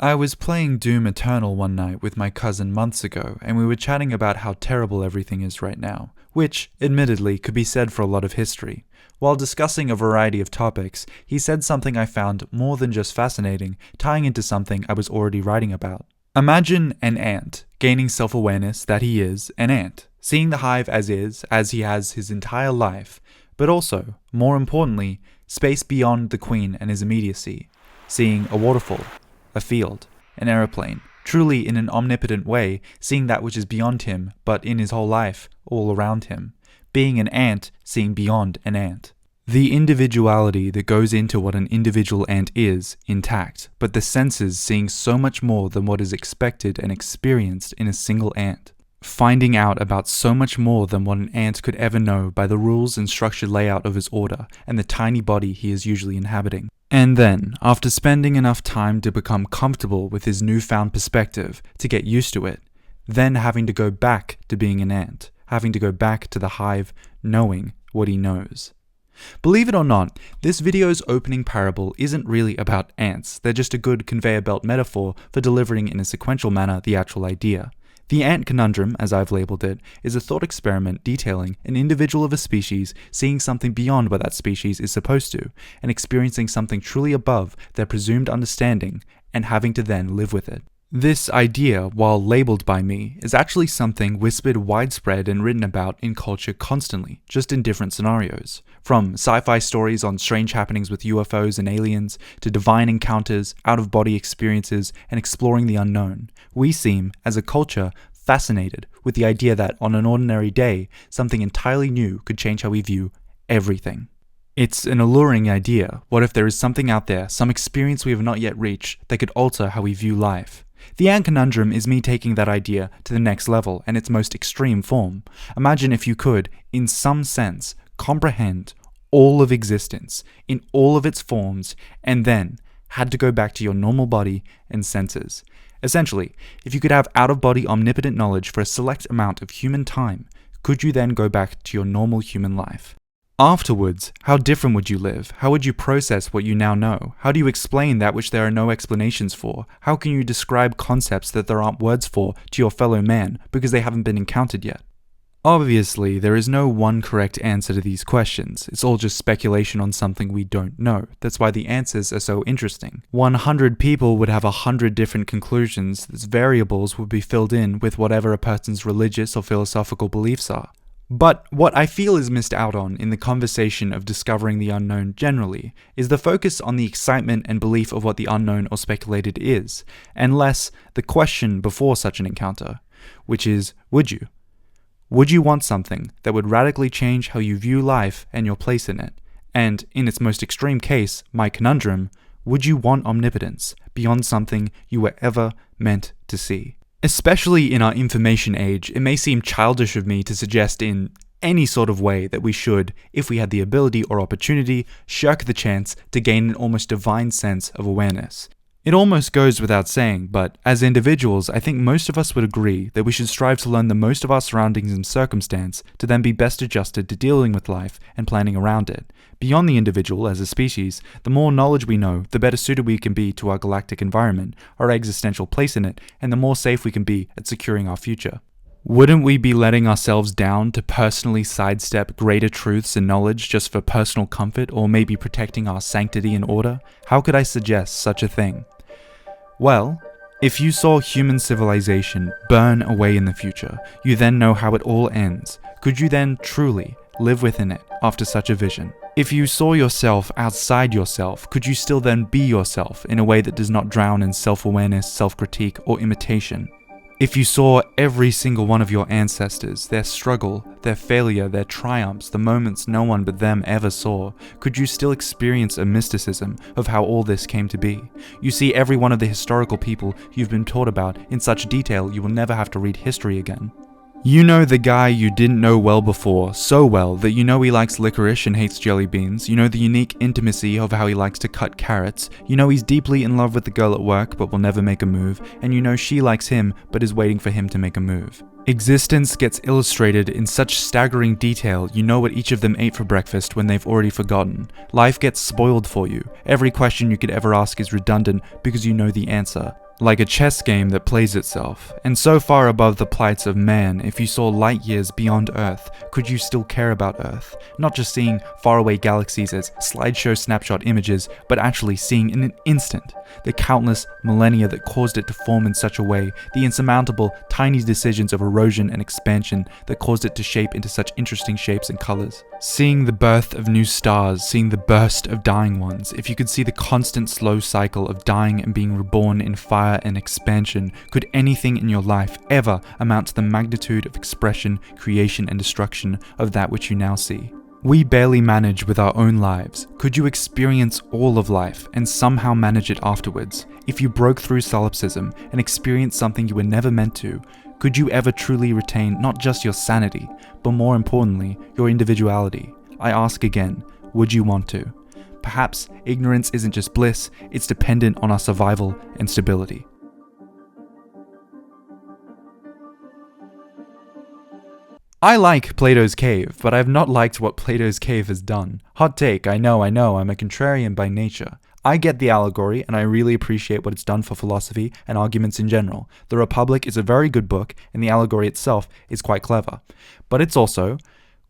I was playing Doom Eternal one night with my cousin months ago, and we were chatting about how terrible everything is right now, which, admittedly, could be said for a lot of history. While discussing a variety of topics, he said something I found more than just fascinating, tying into something I was already writing about. Imagine an ant, gaining self-awareness that he is an ant, seeing the hive as he has his entire life, but also, more importantly, space beyond the queen and his immediacy, seeing a waterfall, a field, an aeroplane, truly in an omnipotent way, seeing that which is beyond him, but in his whole life, all around him. Being an ant, seeing beyond an ant. The individuality that goes into what an individual ant is, intact, but the senses seeing so much more than what is expected and experienced in a single ant. Finding out about so much more than what an ant could ever know by the rules and structured layout of his order and the tiny body he is usually inhabiting. And then, after spending enough time to become comfortable with his newfound perspective, to get used to it, then having to go back to being an ant, having to go back to the hive, knowing what he knows. Believe it or not, this video's opening parable isn't really about ants, they're just a good conveyor belt metaphor for delivering in a sequential manner the actual idea. The Ant Conundrum, as I've labeled it, is a thought experiment detailing an individual of a species seeing something beyond what that species is supposed to, and experiencing something truly above their presumed understanding, and having to then live with it. This idea, while labeled by me, is actually something whispered widespread and written about in culture constantly, just in different scenarios. From sci-fi stories on strange happenings with UFOs and aliens, to divine encounters, out-of-body experiences, and exploring the unknown, we seem, as a culture, fascinated with the idea that on an ordinary day, something entirely new could change how we view everything. It's an alluring idea. What if there is something out there, some experience we have not yet reached, that could alter how we view life? The Ant Conundrum is me taking that idea to the next level and its most extreme form. Imagine if you could, in some sense, comprehend all of existence, in all of its forms, and then had to go back to your normal body and senses. Essentially, if you could have out-of-body omnipotent knowledge for a select amount of human time, could you then go back to your normal human life? Afterwards, how different would you live? How would you process what you now know? How do you explain that which there are no explanations for? How can you describe concepts that there aren't words for to your fellow man because they haven't been encountered yet? Obviously, there is no one correct answer to these questions. It's all just speculation on something we don't know. That's why the answers are so interesting. 100 people would have 100 different conclusions. These variables would be filled in with whatever a person's religious or philosophical beliefs are. But what I feel is missed out on in the conversation of discovering the unknown generally is the focus on the excitement and belief of what the unknown or speculated is, and less the question before such an encounter, which is, would you? Would you want something that would radically change how you view life and your place in it? And, in its most extreme case, my conundrum, would you want omnipotence beyond something you were ever meant to see? Especially in our information age, it may seem childish of me to suggest in any sort of way that we should, if we had the ability or opportunity, shirk the chance to gain an almost divine sense of awareness. It almost goes without saying, but as individuals, I think most of us would agree that we should strive to learn the most of our surroundings and circumstance to then be best adjusted to dealing with life and planning around it. Beyond the individual as a species, the more knowledge we know, the better suited we can be to our galactic environment, our existential place in it, and the more safe we can be at securing our future. Wouldn't we be letting ourselves down to personally sidestep greater truths and knowledge just for personal comfort or maybe protecting our sanctity and order? How could I suggest such a thing? Well, if you saw human civilization burn away in the future, you then know how it all ends. Could you then truly live within it after such a vision? If you saw yourself outside yourself, could you still then be yourself in a way that does not drown in self-awareness, self-critique, or imitation? If you saw every single one of your ancestors, their struggle, their failure, their triumphs, the moments no one but them ever saw, could you still experience a mysticism of how all this came to be? You see every one of the historical people you've been taught about in such detail you will never have to read history again. You know the guy you didn't know well before, so well that you know he likes licorice and hates jelly beans, you know the unique intimacy of how he likes to cut carrots, you know he's deeply in love with the girl at work but will never make a move, and you know she likes him but is waiting for him to make a move. Existence gets illustrated in such staggering detail you know what each of them ate for breakfast when they've already forgotten. Life gets spoiled for you. Every question you could ever ask is redundant because you know the answer. like a chess game that plays itself, and so far above the plights of man, if you saw light years beyond Earth, could you still care about Earth? Not just seeing faraway galaxies as slideshow snapshot images, but actually seeing in an instant the countless millennia that caused it to form in such a way, the insurmountable tiny decisions of erosion and expansion that caused it to shape into such interesting shapes and colors. Seeing the birth of new stars, seeing the burst of dying ones, if you could see the constant slow cycle of dying and being reborn in fire and expansion, could anything in your life ever amount to the magnitude of expression, creation, and destruction of that which you now see? We barely manage with our own lives. Could you experience all of life and somehow manage it afterwards? If you broke through solipsism and experienced something you were never meant to, could you ever truly retain not just your sanity, but more importantly, your individuality? I ask again, would you want to? Perhaps ignorance isn't just bliss, it's dependent on our survival and stability. I like Plato's Cave, but I have not liked what Plato's Cave has done. Hot take, I know, I'm a contrarian by nature. I get the allegory, and I really appreciate what it's done for philosophy and arguments in general. The Republic is a very good book, and the allegory itself is quite clever. But it's also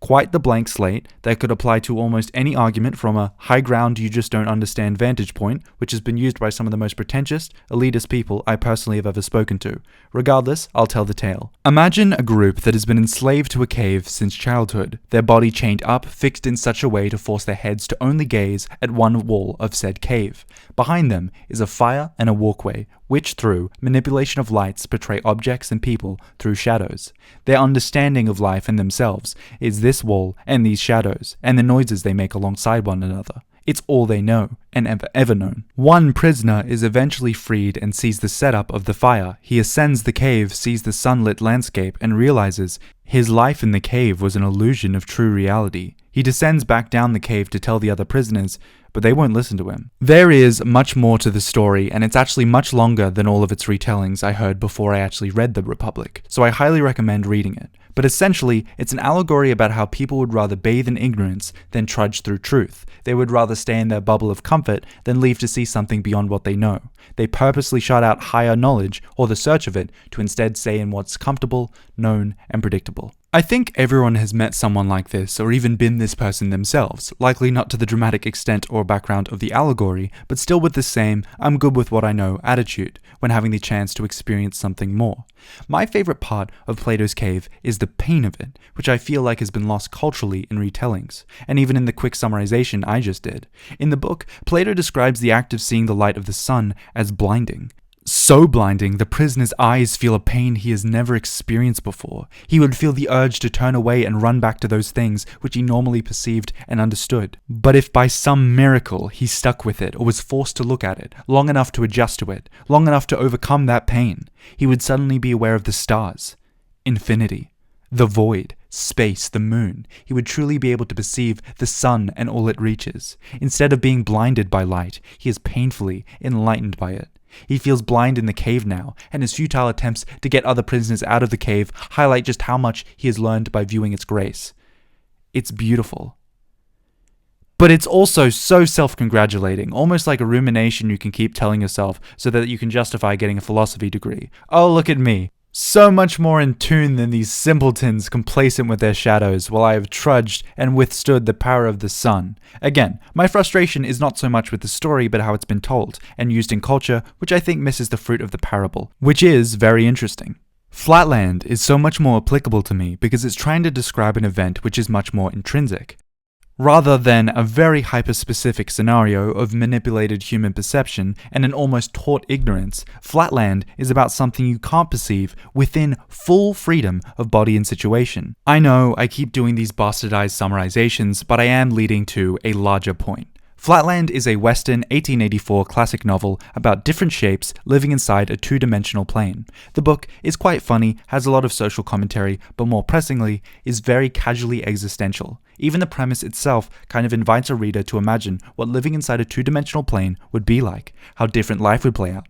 quite the blank slate that could apply to almost any argument from a high ground you just don't understand vantage point, which has been used by some of the most pretentious, elitist people I personally have ever spoken to. Regardless, I'll tell the tale. Imagine a group that has been enslaved to a cave since childhood, their body chained up, fixed in such a way to force their heads to only gaze at one wall of said cave. Behind them is a fire and a walkway, which through manipulation of lights portray objects and people through shadows. Their understanding of life and themselves is this wall and these shadows, and the noises they make alongside one another. It's all they know, and ever known. One prisoner is eventually freed and sees the setup of the fire. He ascends the cave, sees the sunlit landscape, and realizes his life in the cave was an illusion of true reality. He descends back down the cave to tell the other prisoners, but they won't listen to him. There is much more to the story, and it's actually much longer than all of its retellings I heard before I actually read The Republic, so I highly recommend reading it. But essentially, it's an allegory about how people would rather bathe in ignorance than trudge through truth. They would rather stay in their bubble of comfort than leave to see something beyond what they know. They purposely shut out higher knowledge, or the search of it, to instead stay in what's comfortable, known, and predictable. I think everyone has met someone like this, or even been this person themselves, likely not to the dramatic extent or background of the allegory, but still with the same "I'm good with what I know" attitude, when having the chance to experience something more. My favorite part of Plato's Cave is the pain of it, which I feel like has been lost culturally in retellings, and even in the quick summarization I just did. In the book, Plato describes the act of seeing the light of the sun as blinding. So blinding, the prisoner's eyes feel a pain he has never experienced before. He would feel the urge to turn away and run back to those things which he normally perceived and understood. But if by some miracle he stuck with it or was forced to look at it, long enough to adjust to it, long enough to overcome that pain, he would suddenly be aware of the stars, infinity, the void, space, the moon. He would truly be able to perceive the sun and all it reaches. Instead of being blinded by light, he is painfully enlightened by it. He feels blind in the cave now, and his futile attempts to get other prisoners out of the cave highlight just how much he has learned by viewing its grace. It's beautiful. But it's also so self-congratulating, almost like a rumination you can keep telling yourself so that you can justify getting a philosophy degree. Oh, look at me. So much more in tune than these simpletons complacent with their shadows, while I have trudged and withstood the power of the sun. Again, my frustration is not so much with the story, but how it's been told, and used in culture, which I think misses the fruit of the parable, which is very interesting. Flatland is so much more applicable to me because it's trying to describe an event which is much more intrinsic. Rather than a very hyper-specific scenario of manipulated human perception and an almost taught ignorance, Flatland is about something you can't perceive within full freedom of body and situation. I know I keep doing these bastardized summarizations, but I am leading to a larger point. Flatland is a Western 1884 classic novel about different shapes living inside a two-dimensional plane. The book is quite funny, has a lot of social commentary, but more pressingly, is very casually existential. Even the premise itself kind of invites a reader to imagine what living inside a two-dimensional plane would be like, how different life would play out.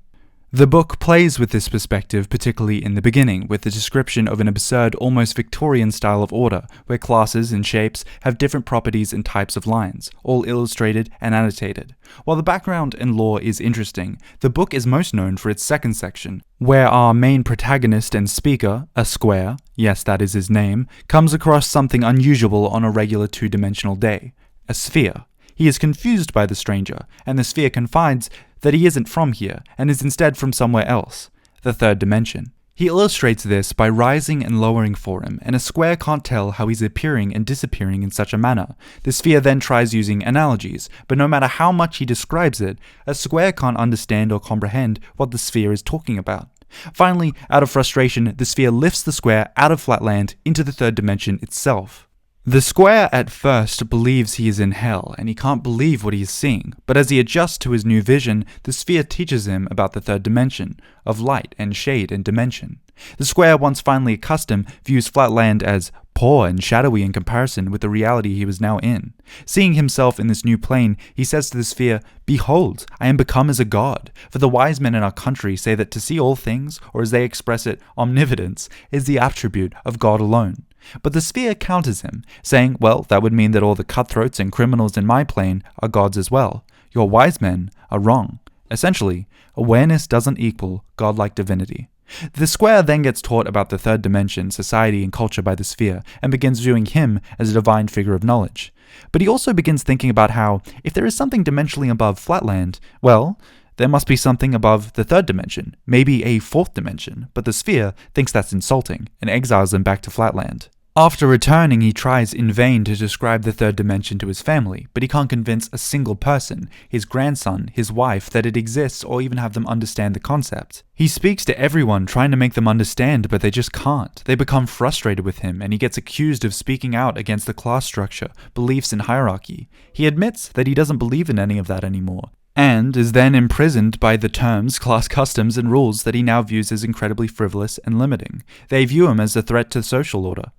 The book plays with this perspective, particularly in the beginning, with the description of an absurd, almost Victorian style of order, where classes and shapes have different properties and types of lines, all illustrated and annotated. While the background and lore is interesting, the book is most known for its second section, where our main protagonist and speaker, a square, yes, that is his name, comes across something unusual on a regular two-dimensional day, a sphere. He is confused by the stranger, and the sphere confides that he isn't from here, and is instead from somewhere else, the third dimension. He illustrates this by rising and lowering for him, and a square can't tell how he's appearing and disappearing in such a manner. The sphere then tries using analogies, but no matter how much he describes it, a square can't understand or comprehend what the sphere is talking about. Finally, out of frustration, the sphere lifts the square out of Flatland into the third dimension itself. The square at first believes he is in hell, and he can't believe what he is seeing, but as he adjusts to his new vision, the sphere teaches him about the third dimension, of light and shade and dimension. The square, once finally accustomed, views Flatland as poor and shadowy in comparison with the reality he was now in. Seeing himself in this new plane, he says to the sphere, "Behold, I am become as a god, for the wise men in our country say that to see all things, or as they express it, omnipotence, is the attribute of God alone." But the sphere counters him, saying, well, that would mean that all the cutthroats and criminals in my plane are gods as well. Your wise men are wrong. Essentially, awareness doesn't equal godlike divinity. The square then gets taught about the third dimension, society and culture by the sphere, and begins viewing him as a divine figure of knowledge. But he also begins thinking about how, if there is something dimensionally above Flatland, well, there must be something above the third dimension, maybe a fourth dimension, but the sphere thinks that's insulting, and exiles him back to Flatland. After returning, he tries in vain to describe the third dimension to his family, but he can't convince a single person, his grandson, his wife, that it exists or even have them understand the concept. He speaks to everyone trying to make them understand, but they just can't. They become frustrated with him, and he gets accused of speaking out against the class structure, beliefs and hierarchy. He admits that he doesn't believe in any of that anymore, and is then imprisoned by the terms, class customs, and rules that he now views as incredibly frivolous and limiting. They view him as a threat to social order.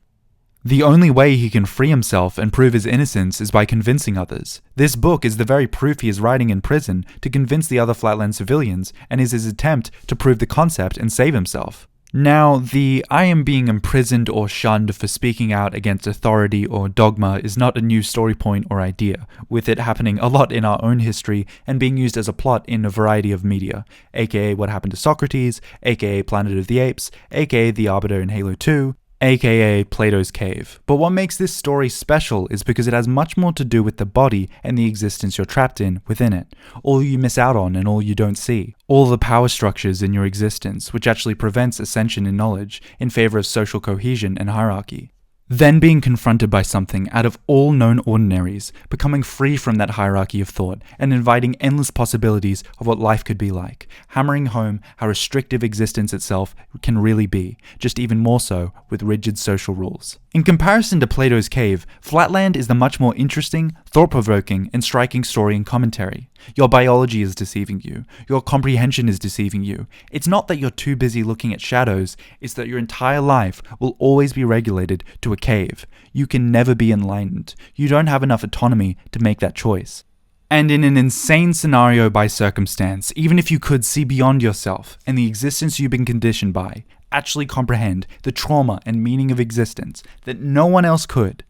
The only way he can free himself and prove his innocence is by convincing others. This book is the very proof he is writing in prison to convince the other Flatland civilians, and is his attempt to prove the concept and save himself. Now, the I am being imprisoned or shunned for speaking out against authority or dogma is not a new story point or idea, with it happening a lot in our own history and being used as a plot in a variety of media, aka What Happened to Socrates, aka Planet of the Apes, aka The Arbiter in Halo 2, aka Plato's Cave. But what makes this story special is because it has much more to do with the body and the existence you're trapped in within it, all you miss out on and all you don't see, all the power structures in your existence, which actually prevents ascension in knowledge in favor of social cohesion and hierarchy. Then being confronted by something out of all known ordinaries, becoming free from that hierarchy of thought, and inviting endless possibilities of what life could be like, hammering home how restrictive existence itself can really be, just even more so with rigid social rules. In comparison to Plato's Cave, Flatland is the much more interesting, thought-provoking, and striking story and commentary. Your biology is deceiving you. Your comprehension is deceiving you. It's not that you're too busy looking at shadows, it's that your entire life will always be regulated to a cave. You can never be enlightened. You don't have enough autonomy to make that choice. And in an insane scenario by circumstance, even if you could see beyond yourself and the existence you've been conditioned by, actually comprehend the trauma and meaning of existence that no one else could,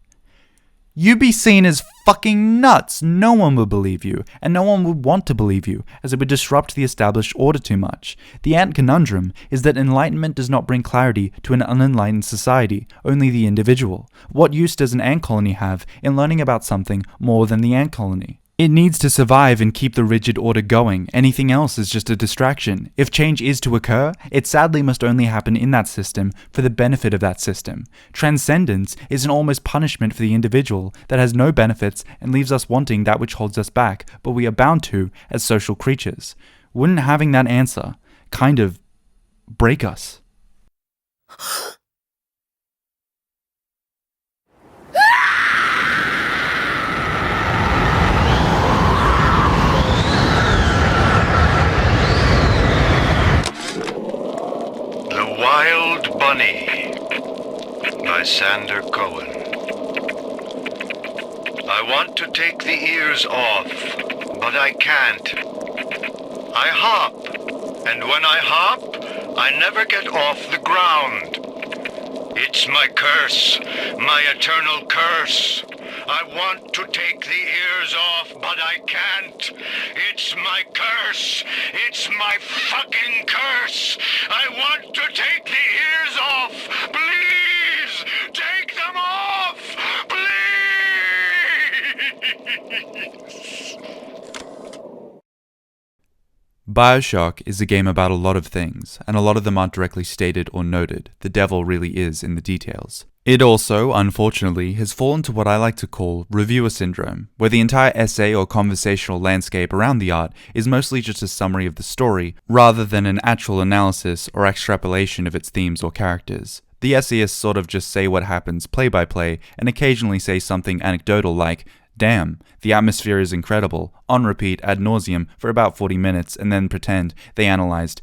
you'd be seen as fucking nuts. No one would believe you, and no one would want to believe you, as it would disrupt the established order too much. The Ant Conundrum is that enlightenment does not bring clarity to an unenlightened society, only the individual. What use does an ant colony have in learning about something more than the ant colony? It needs to survive and keep the rigid order going. Anything else is just a distraction. If change is to occur, it sadly must only happen in that system for the benefit of that system. Transcendence is an almost punishment for the individual that has no benefits and leaves us wanting that which holds us back, but we are bound to as social creatures. Wouldn't having that answer kind of break us? Wild Bunny by Sander Cohen. I want to take the ears off, but I can't. I hop, And when I hop, I never get off the ground. It's my curse, my eternal curse. I want to take the ears off, but I can't. It's my curse. It's my fucking curse. I want to take the ears off. Please, take them off. Please. BioShock is a game about a lot of things, and a lot of them aren't directly stated or noted. The devil really is in the details. It also, unfortunately, has fallen to what I like to call reviewer syndrome, where the entire essay or conversational landscape around the art is mostly just a summary of the story, rather than an actual analysis or extrapolation of its themes or characters. The essayists sort of just say what happens play by play, and occasionally say something anecdotal like, "Damn, the atmosphere is incredible," on repeat ad nauseum for about 40 minutes, and then pretend they analyzed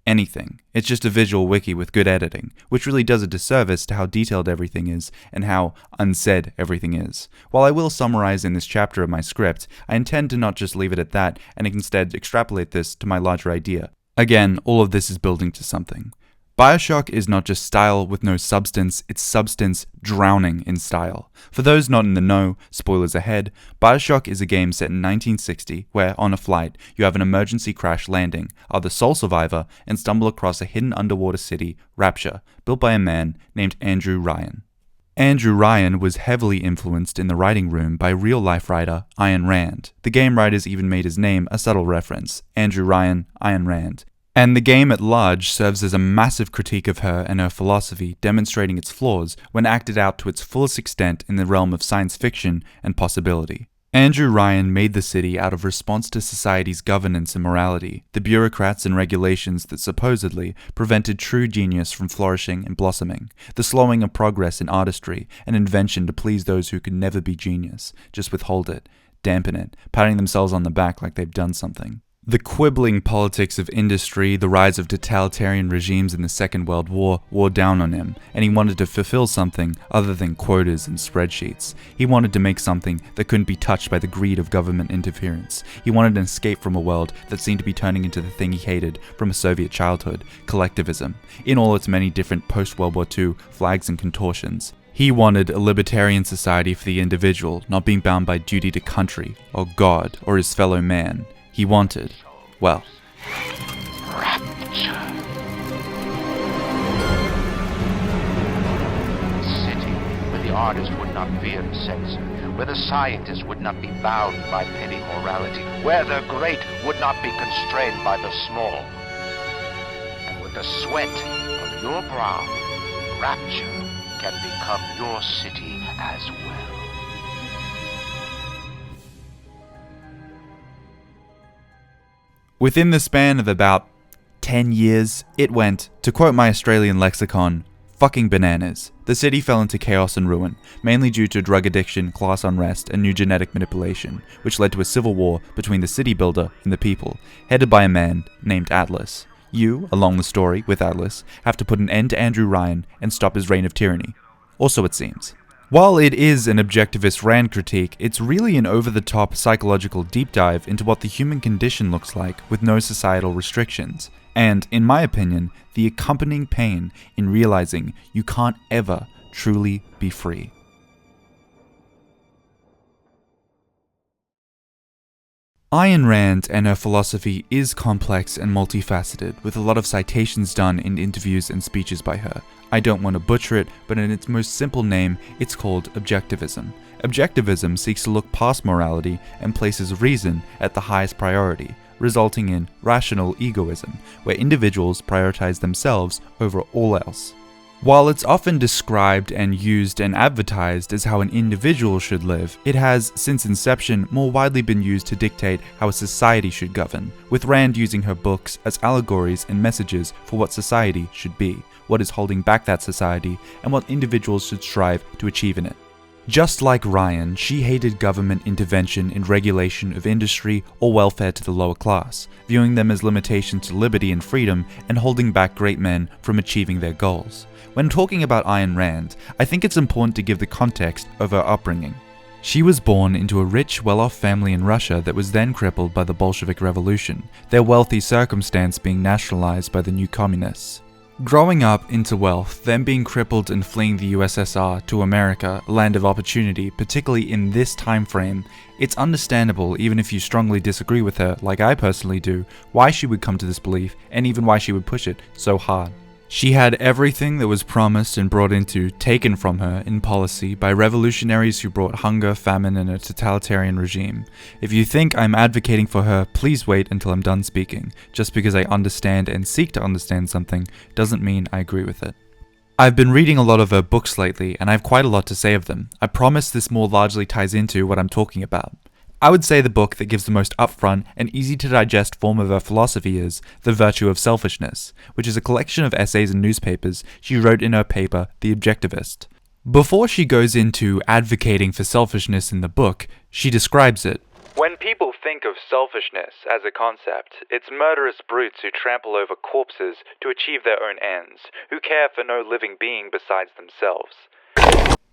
anything. It's just a visual wiki with good editing, which really does a disservice to how detailed everything is and how unsaid everything is. While I will summarize in this chapter of my script, I intend to not just leave it at that and instead extrapolate this to my larger idea. Again, all of this is building to something. BioShock is not just style with no substance, it's substance drowning in style. For those not in the know, spoilers ahead, BioShock is a game set in 1960 where, on a flight, you have an emergency crash landing, are the sole survivor, and stumble across a hidden underwater city, Rapture, built by a man named Andrew Ryan. Andrew Ryan was heavily influenced in the writing room by real-life writer Ayn Rand. The game writers even made his name a subtle reference, Andrew Ryan, Ayn Rand. And the game at large serves as a massive critique of her and her philosophy, demonstrating its flaws when acted out to its fullest extent in the realm of science fiction and possibility. Andrew Ryan made the city out of response to society's governance and morality, the bureaucrats and regulations that supposedly prevented true genius from flourishing and blossoming, the slowing of progress in artistry and invention to please those who could never be genius, just withhold it, dampen it, patting themselves on the back like they've done something. The quibbling politics of industry, the rise of totalitarian regimes in the Second World War wore down on him, and he wanted to fulfill something other than quotas and spreadsheets. He wanted to make something that couldn't be touched by the greed of government interference. He wanted an escape from a world that seemed to be turning into the thing he hated from a Soviet childhood, collectivism, in all its many different post-World War II flags and contortions. He wanted a libertarian society for the individual, not being bound by duty to country, or God, or his fellow man. He wanted, well, Rapture. A city where the artist would not fear censor, where the scientist would not be bound by petty morality, where the great would not be constrained by the small. And with the sweat of your brow, Rapture can become your city as well. Within the span of about 10 years, it went, to quote my Australian lexicon, fucking bananas. The city fell into chaos and ruin, mainly due to drug addiction, class unrest, and new genetic manipulation, which led to a civil war between the city builder and the people, headed by a man named Atlas. You, along the story with Atlas, have to put an end to Andrew Ryan and stop his reign of tyranny. Or so it seems. While it is an objectivist Rand critique, it's really an over-the-top psychological deep dive into what the human condition looks like with no societal restrictions, and, in my opinion, the accompanying pain in realizing you can't ever truly be free. Ayn Rand and her philosophy is complex and multifaceted, with a lot of citations done in interviews and speeches by her. I don't want to butcher it, but in its most simple name, it's called objectivism. Objectivism seeks to look past morality and places reason at the highest priority, resulting in rational egoism, where individuals prioritize themselves over all else. While it's often described and used and advertised as how an individual should live, it has, since inception, more widely been used to dictate how a society should govern, with Rand using her books as allegories and messages for what society should be, what is holding back that society, and what individuals should strive to achieve in it. Just like Ryan, she hated government intervention and regulation of industry or welfare to the lower class, viewing them as limitations to liberty and freedom and holding back great men from achieving their goals. When talking about Ayn Rand, I think it's important to give the context of her upbringing. She was born into a rich, well-off family in Russia that was then crippled by the Bolshevik Revolution, their wealthy circumstance being nationalized by the new communists. Growing up into wealth, then being crippled and fleeing the USSR to America, a land of opportunity, particularly in this time frame, it's understandable, even if you strongly disagree with her, like I personally do, why she would come to this belief, and even why she would push it so hard. She had everything that was promised and brought into, taken from her in policy by revolutionaries who brought hunger, famine, and a totalitarian regime. If you think I'm advocating for her, please wait until I'm done speaking. Just because I understand and seek to understand something doesn't mean I agree with it. I've been reading a lot of her books lately, and I have quite a lot to say of them. I promise this more largely ties into what I'm talking about. I would say the book that gives the most upfront and easy to digest form of her philosophy is The Virtue of Selfishness, which is a collection of essays and newspapers she wrote in her paper, The Objectivist. Before she goes into advocating for selfishness in the book, she describes it. When people think of selfishness as a concept, it's murderous brutes who trample over corpses to achieve their own ends, who care for no living being besides themselves.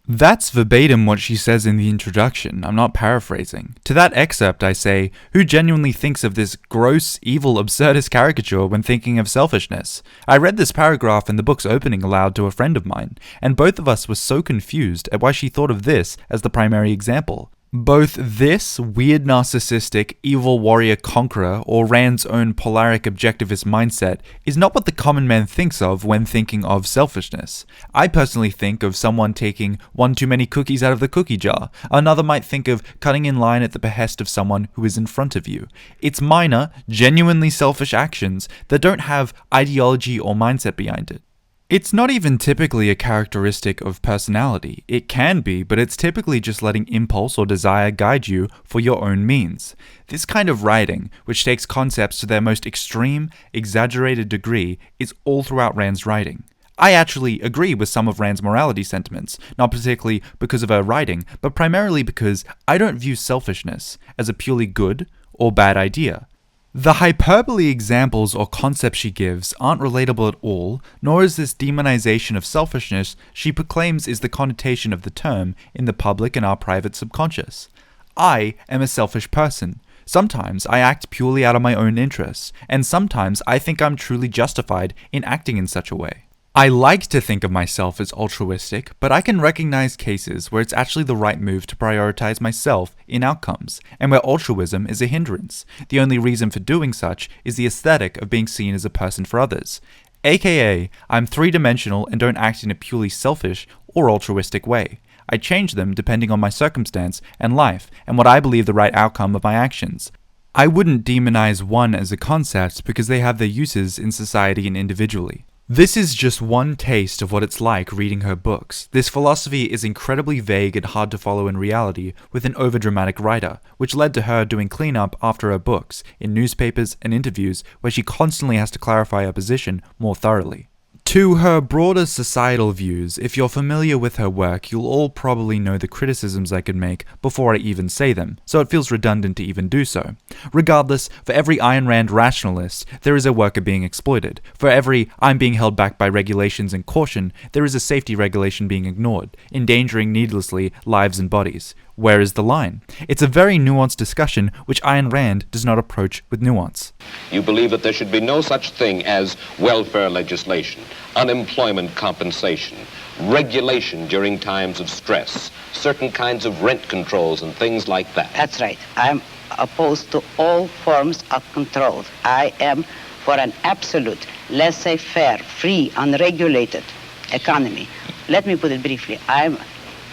That's verbatim what she says in the introduction, I'm not paraphrasing. To that excerpt I say, who genuinely thinks of this gross, evil, absurdist caricature when thinking of selfishness? I read this paragraph in the book's opening aloud to a friend of mine, and both of us were so confused at why she thought of this as the primary example. Both this weird narcissistic, evil warrior conqueror or Rand's own polaric objectivist mindset is not what the common man thinks of when thinking of selfishness. I personally think of someone taking one too many cookies out of the cookie jar. Another might think of cutting in line at the behest of someone who is in front of you. It's minor, genuinely selfish actions that don't have ideology or mindset behind it. It's not even typically a characteristic of personality. It can be, but it's typically just letting impulse or desire guide you for your own means. This kind of writing, which takes concepts to their most extreme, exaggerated degree, is all throughout Rand's writing. I actually agree with some of Rand's morality sentiments, not particularly because of her writing, but primarily because I don't view selfishness as a purely good or bad idea. The hyperbole examples or concepts she gives aren't relatable at all, nor is this demonization of selfishness she proclaims is the connotation of the term in the public and our private subconscious. I am a selfish person. Sometimes I act purely out of my own interests, and sometimes I think I'm truly justified in acting in such a way. I like to think of myself as altruistic, but I can recognize cases where it's actually the right move to prioritize myself in outcomes, and where altruism is a hindrance. The only reason for doing such is the aesthetic of being seen as a person for others. AKA, I'm three-dimensional and don't act in a purely selfish or altruistic way. I change them depending on my circumstance and life, and what I believe the right outcome of my actions. I wouldn't demonize one as a concept because they have their uses in society and individually. This is just one taste of what it's like reading her books. This philosophy is incredibly vague and hard to follow in reality with an overdramatic writer, which led to her doing cleanup after her books, in newspapers and interviews where she constantly has to clarify her position more thoroughly. To her broader societal views, if you're familiar with her work, you'll all probably know the criticisms I could make before I even say them, so it feels redundant to even do so. Regardless, for every Ayn Rand rationalist, there is a worker being exploited. For every I'm being held back by regulations and caution, there is a safety regulation being ignored, endangering needlessly lives and bodies. Where is the line? It's a very nuanced discussion which Ayn Rand does not approach with nuance. You believe that there should be no such thing as welfare legislation, unemployment compensation, regulation during times of stress, certain kinds of rent controls and things like that. That's right. I'm opposed to all forms of control. I am for an absolute, laissez-faire, free, unregulated economy. Let me put it briefly. I'm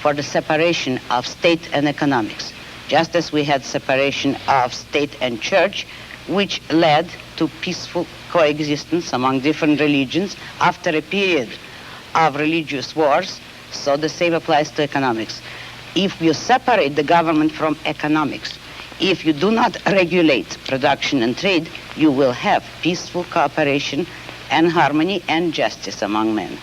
for the separation of state and economics, just as we had separation of state and church, which led to peaceful coexistence among different religions after a period of religious wars, so the same applies to economics. If you separate the government from economics, if you do not regulate production and trade, you will have peaceful cooperation and harmony and justice among men.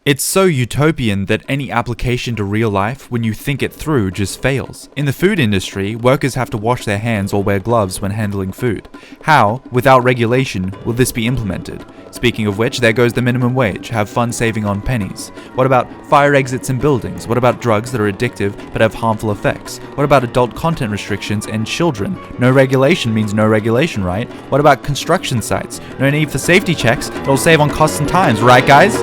It's so utopian that any application to real life, when you think it through, just fails. In the food industry, workers have to wash their hands or wear gloves when handling food. How, without regulation, will this be implemented? Speaking of which, there goes the minimum wage. Have fun saving on pennies. What about fire exits in buildings? What about drugs that are addictive but have harmful effects? What about adult content restrictions and children? No regulation means no regulation, right? What about construction sites? No need for safety checks. It'll save on costs and times, right guys?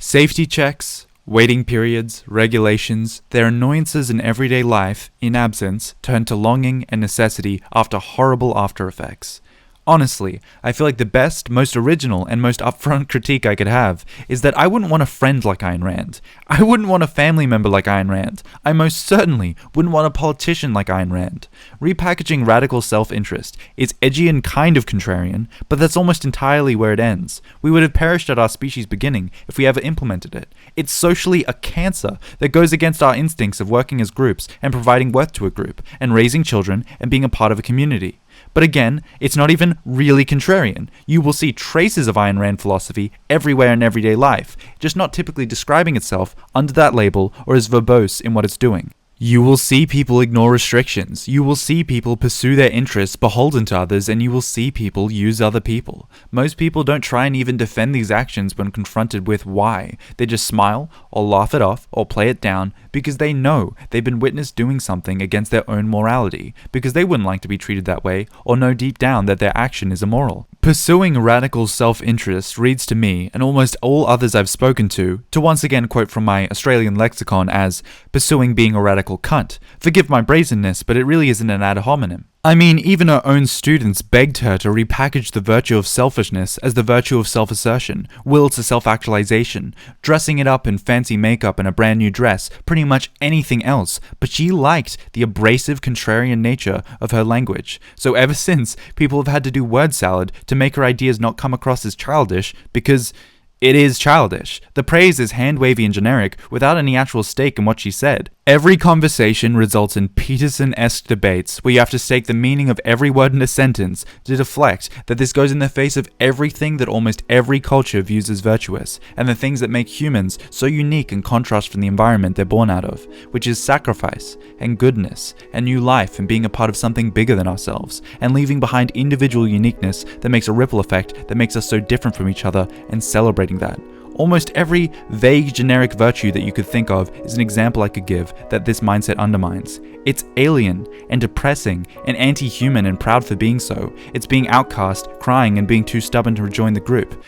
Safety checks, waiting periods, regulations, their annoyances in everyday life, in absence, turn to longing and necessity after horrible after effects. Honestly, I feel like the best, most original, and most upfront critique I could have is that I wouldn't want a friend like Ayn Rand. I wouldn't want a family member like Ayn Rand. I most certainly wouldn't want a politician like Ayn Rand. Repackaging radical self-interest is edgy and kind of contrarian, but that's almost entirely where it ends. We would have perished at our species' beginning if we ever implemented it. It's socially a cancer that goes against our instincts of working as groups and providing worth to a group, and raising children and being a part of a community. But again, it's not even really contrarian. You will see traces of Ayn Rand philosophy everywhere in everyday life, just not typically describing itself under that label or as verbose in what it's doing. You will see people ignore restrictions, you will see people pursue their interests beholden to others, and you will see people use other people. Most people don't try and even defend these actions when confronted with why. They just smile, or laugh it off, or play it down, because they know they've been witnessed doing something against their own morality, because they wouldn't like to be treated that way, or know deep down that their action is immoral. Pursuing radical self-interest reads to me, and almost all others I've spoken to once again quote from my Australian lexicon as pursuing being a radical cunt. Forgive my brazenness, but it really isn't an ad hominem. I mean, even her own students begged her to repackage the virtue of selfishness as the virtue of self-assertion, will to self-actualization, dressing it up in fancy makeup and a brand new dress, pretty much anything else, but she liked the abrasive contrarian nature of her language. So ever since, people have had to do word salad to make her ideas not come across as childish, because it is childish. The praise is hand-wavy and generic, without any actual stake in what she said. Every conversation results in Peterson-esque debates, where you have to stake the meaning of every word in a sentence to deflect that this goes in the face of everything that almost every culture views as virtuous, and the things that make humans so unique in contrast from the environment they're born out of, which is sacrifice, and goodness, and new life, and being a part of something bigger than ourselves, and leaving behind individual uniqueness that makes a ripple effect that makes us so different from each other, and celebrating that. Almost every vague generic virtue that you could think of is an example I could give that this mindset undermines. It's alien and depressing and anti-human and proud for being so. It's being outcast, crying, and being too stubborn to rejoin the group,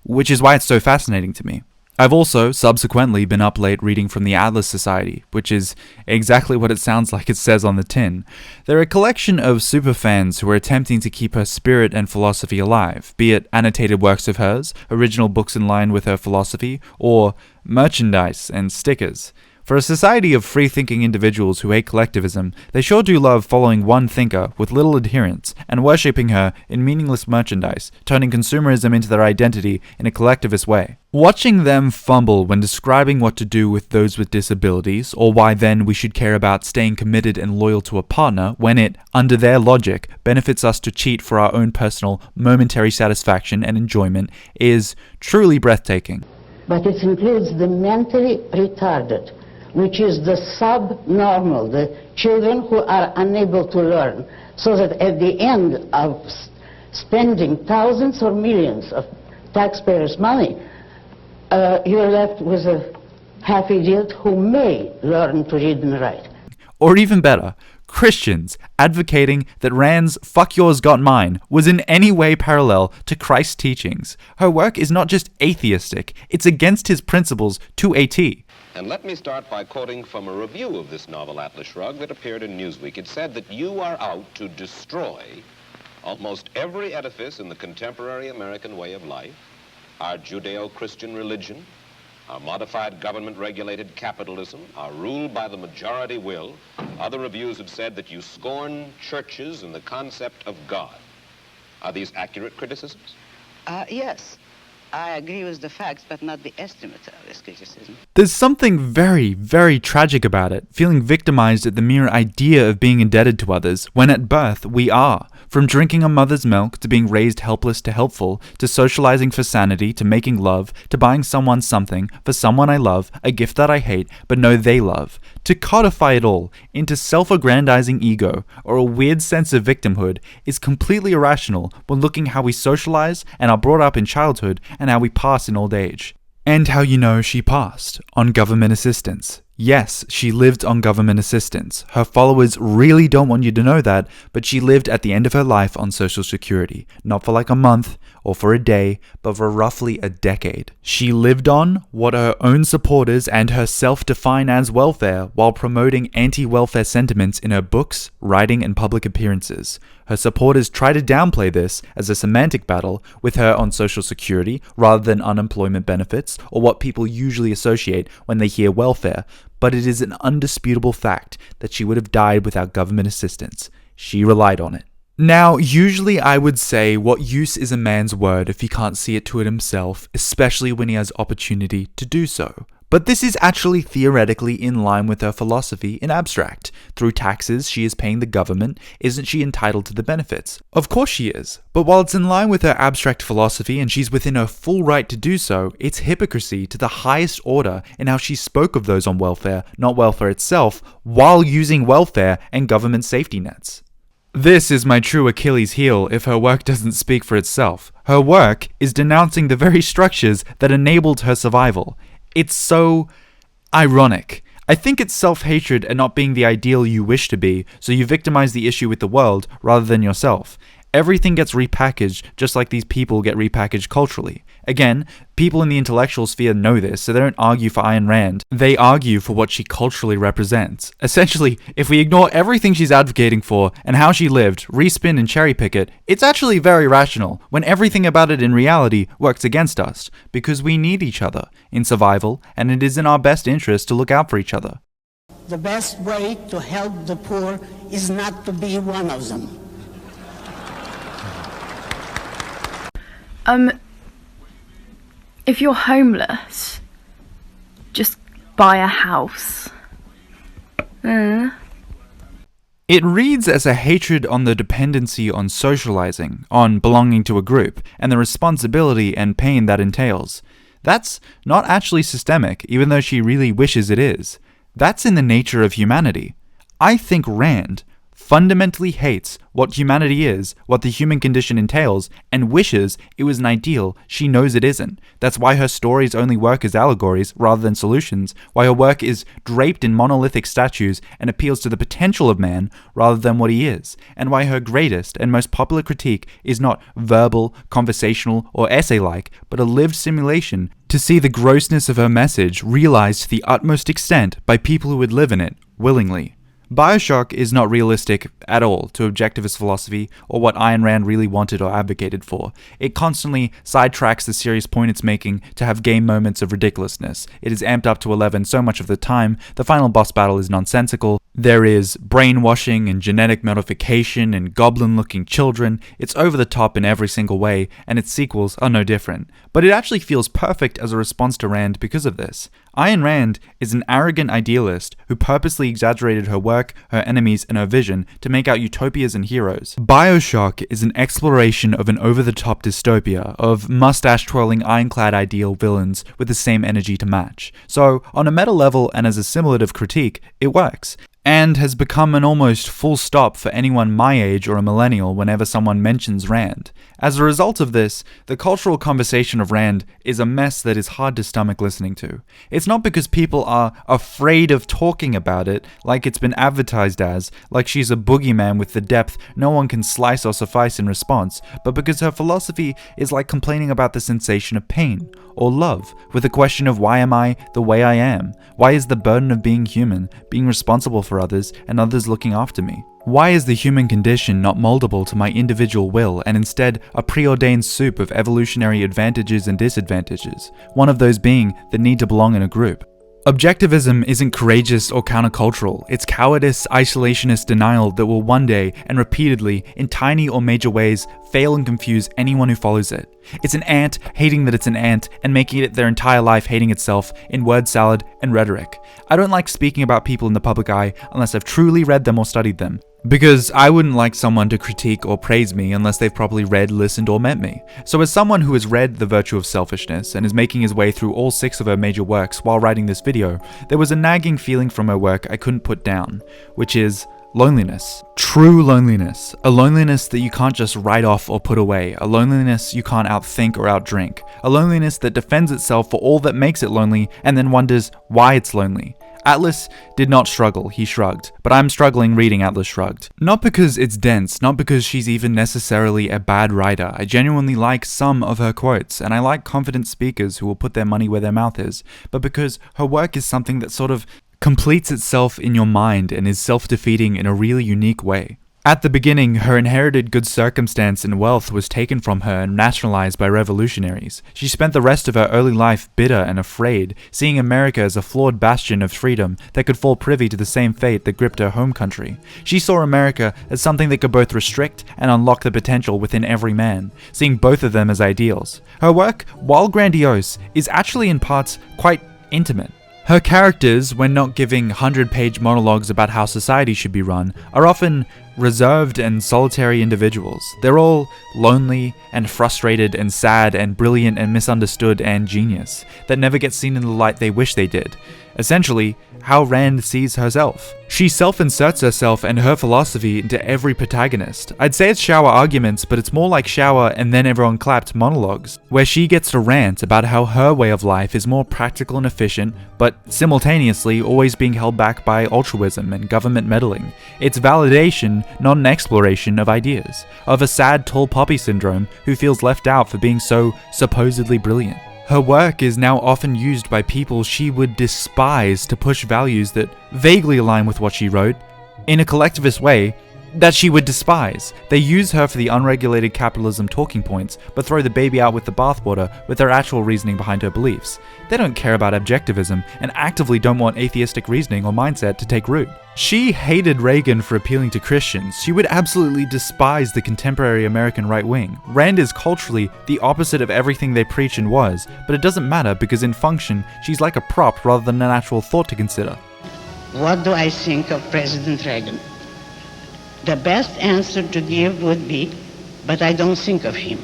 which is why it's so fascinating to me. I've also subsequently been up late reading from the Atlas Society, which is exactly what it sounds like it says on the tin. They're a collection of superfans who are attempting to keep her spirit and philosophy alive, be it annotated works of hers, original books in line with her philosophy, or merchandise and stickers. For a society of free-thinking individuals who hate collectivism, they sure do love following one thinker with little adherents and worshipping her in meaningless merchandise, turning consumerism into their identity in a collectivist way. Watching them fumble when describing what to do with those with disabilities, or why then we should care about staying committed and loyal to a partner when it, under their logic, benefits us to cheat for our own personal, momentary satisfaction and enjoyment, is truly breathtaking. But it includes the mentally retarded, which is the subnormal, the children who are unable to learn, so that at the end of spending thousands or millions of taxpayers' money, you're left with a half-idiot who may learn to read and write. Or even better, Christians advocating that Rand's "fuck yours, got mine" was in any way parallel to Christ's teachings. Her work is not just atheistic, it's against his principles to a T. And let me start by quoting from a review of this novel, Atlas Shrugged, that appeared in Newsweek. It said that you are out to destroy almost every edifice in the contemporary American way of life, our Judeo-Christian religion, our modified government-regulated capitalism, our rule by the majority will. Other reviews have said that you scorn churches and the concept of God. Are these accurate criticisms? Yes. I agree with the facts, but not the estimate of this criticism. There's something very, very tragic about it, feeling victimized at the mere idea of being indebted to others, when at birth we are. From drinking a mother's milk, to being raised helpless to helpful, to socializing for sanity, to making love, to buying someone something, for someone I love, a gift that I hate, but know they love. To codify it all into self-aggrandizing ego, or a weird sense of victimhood, is completely irrational when looking how we socialize and are brought up in childhood and how we pass in old age. And how you know she passed on government assistance. Yes, she lived on government assistance. Her followers really don't want you to know that, but she lived at the end of her life on Social Security. Not for like a month or for a day, but for roughly a decade. She lived on what her own supporters and herself define as welfare, while promoting anti-welfare sentiments in her books, writing, and public appearances. Her supporters try to downplay this as a semantic battle with her on Social Security rather than unemployment benefits or what people usually associate when they hear welfare, but it is an undisputable fact that she would have died without government assistance. She relied on it. Now, usually I would say, what use is a man's word if he can't see it to it himself, especially when he has opportunity to do so. But this is actually theoretically in line with her philosophy in abstract. Through taxes she is paying the government, isn't she entitled to the benefits? Of course she is. But while it's in line with her abstract philosophy and she's within her full right to do so, it's hypocrisy to the highest order in how she spoke of those on welfare, not welfare itself, while using welfare and government safety nets. This is my true Achilles heel if her work doesn't speak for itself. Her work is denouncing the very structures that enabled her survival. It's so ironic. I think it's self-hatred at not being the ideal you wish to be, so you victimize the issue with the world rather than yourself. Everything gets repackaged just like these people get repackaged culturally. Again, people in the intellectual sphere know this, so they don't argue for Ayn Rand. They argue for what she culturally represents. Essentially, if we ignore everything she's advocating for and how she lived, respin and cherry pick it, it's actually very rational when everything about it in reality works against us, because we need each other in survival, and it is in our best interest to look out for each other. The best way to help the poor is not to be one of them. If you're homeless, just buy a house. It reads as a hatred on the dependency on socializing, on belonging to a group, and the responsibility and pain that entails. That's not actually systemic, even though she really wishes it is. That's in the nature of humanity. I think Rand fundamentally hates what humanity is, what the human condition entails, and wishes it was an ideal she knows it isn't. That's why her stories only work as allegories rather than solutions, why her work is draped in monolithic statues and appeals to the potential of man rather than what he is, and why her greatest and most popular critique is not verbal, conversational, or essay-like, but a lived simulation to see the grossness of her message realized to the utmost extent by people who would live in it willingly. Bioshock is not realistic at all to objectivist philosophy or what Ayn Rand really wanted or advocated for. It constantly sidetracks the serious point it's making to have game moments of ridiculousness. It is amped up to 11 so much of the time, the final boss battle is nonsensical, there is brainwashing and genetic modification and goblin-looking children, it's over the top in every single way, and its sequels are no different. But it actually feels perfect as a response to Rand because of this. Ayn Rand is an arrogant idealist who purposely exaggerated her work, her enemies, and her vision to make out utopias and heroes. Bioshock is an exploration of an over-the-top dystopia, of mustache-twirling ironclad ideal villains with the same energy to match. So, on a meta level and as a simulative critique, it works, and has become an almost full stop for anyone my age or a millennial whenever someone mentions Rand. As a result of this, the cultural conversation of Rand is a mess that is hard to stomach listening to. It's not because people are afraid of talking about it like it's been advertised as, like she's a boogeyman with the depth no one can slice or suffice in response, but because her philosophy is like complaining about the sensation of pain or love, with the question of why am I the way I am? Why is the burden of being human, being responsible for others, and others looking after me? Why is the human condition not moldable to my individual will and instead a preordained soup of evolutionary advantages and disadvantages, one of those being the need to belong in a group? Objectivism isn't courageous or countercultural, it's cowardice, isolationist denial that will one day, and repeatedly, in tiny or major ways, fail and confuse anyone who follows it. It's an ant hating that it's an ant and making it their entire life hating itself in word salad and rhetoric. I don't like speaking about people in the public eye unless I've truly read them or studied them, because I wouldn't like someone to critique or praise me unless they've properly read, listened, or met me. So as someone who has read The Virtue of Selfishness and is making his way through all 6 of her major works while writing this video, there was a nagging feeling from her work I couldn't put down, which is loneliness. True loneliness. A loneliness that you can't just write off or put away. A loneliness you can't outthink or outdrink. A loneliness that defends itself for all that makes it lonely and then wonders why it's lonely. Atlas did not struggle, he shrugged, but I'm struggling reading Atlas Shrugged. Not because it's dense, not because she's even necessarily a bad writer. I genuinely like some of her quotes, and I like confident speakers who will put their money where their mouth is, but because her work is something that sort of completes itself in your mind and is self-defeating in a really unique way. At the beginning, her inherited good circumstance and wealth was taken from her and nationalized by revolutionaries. She spent the rest of her early life bitter and afraid, seeing America as a flawed bastion of freedom that could fall privy to the same fate that gripped her home country. She saw America as something that could both restrict and unlock the potential within every man, seeing both of them as ideals. Her work, while grandiose, is actually in parts quite intimate. Her characters, when not giving 100-page monologues about how society should be run, are often reserved and solitary individuals. They're all lonely and frustrated and sad and brilliant and misunderstood and genius, that never get seen in the light they wish they did. Essentially, how Rand sees herself. She self-inserts herself and her philosophy into every protagonist. I'd say it's shower arguments, but it's more like shower and then everyone clapped monologues, where she gets to rant about how her way of life is more practical and efficient, but simultaneously always being held back by altruism and government meddling. It's validation, not an exploration of ideas, of a sad tall poppy syndrome who feels left out for being so supposedly brilliant. Her work is now often used by people she would despise to push values that vaguely align with what she wrote, in a collectivist way, that she would despise. They use her for the unregulated capitalism talking points, but throw the baby out with the bathwater with their actual reasoning behind her beliefs. They don't care about objectivism, and actively don't want atheistic reasoning or mindset to take root. She hated Reagan for appealing to Christians. She would absolutely despise the contemporary American right wing. Rand is culturally the opposite of everything they preach and was, but it doesn't matter because in function, she's like a prop rather than an actual thought to consider. What do I think of President Reagan? The best answer to give would be, but I don't think of him.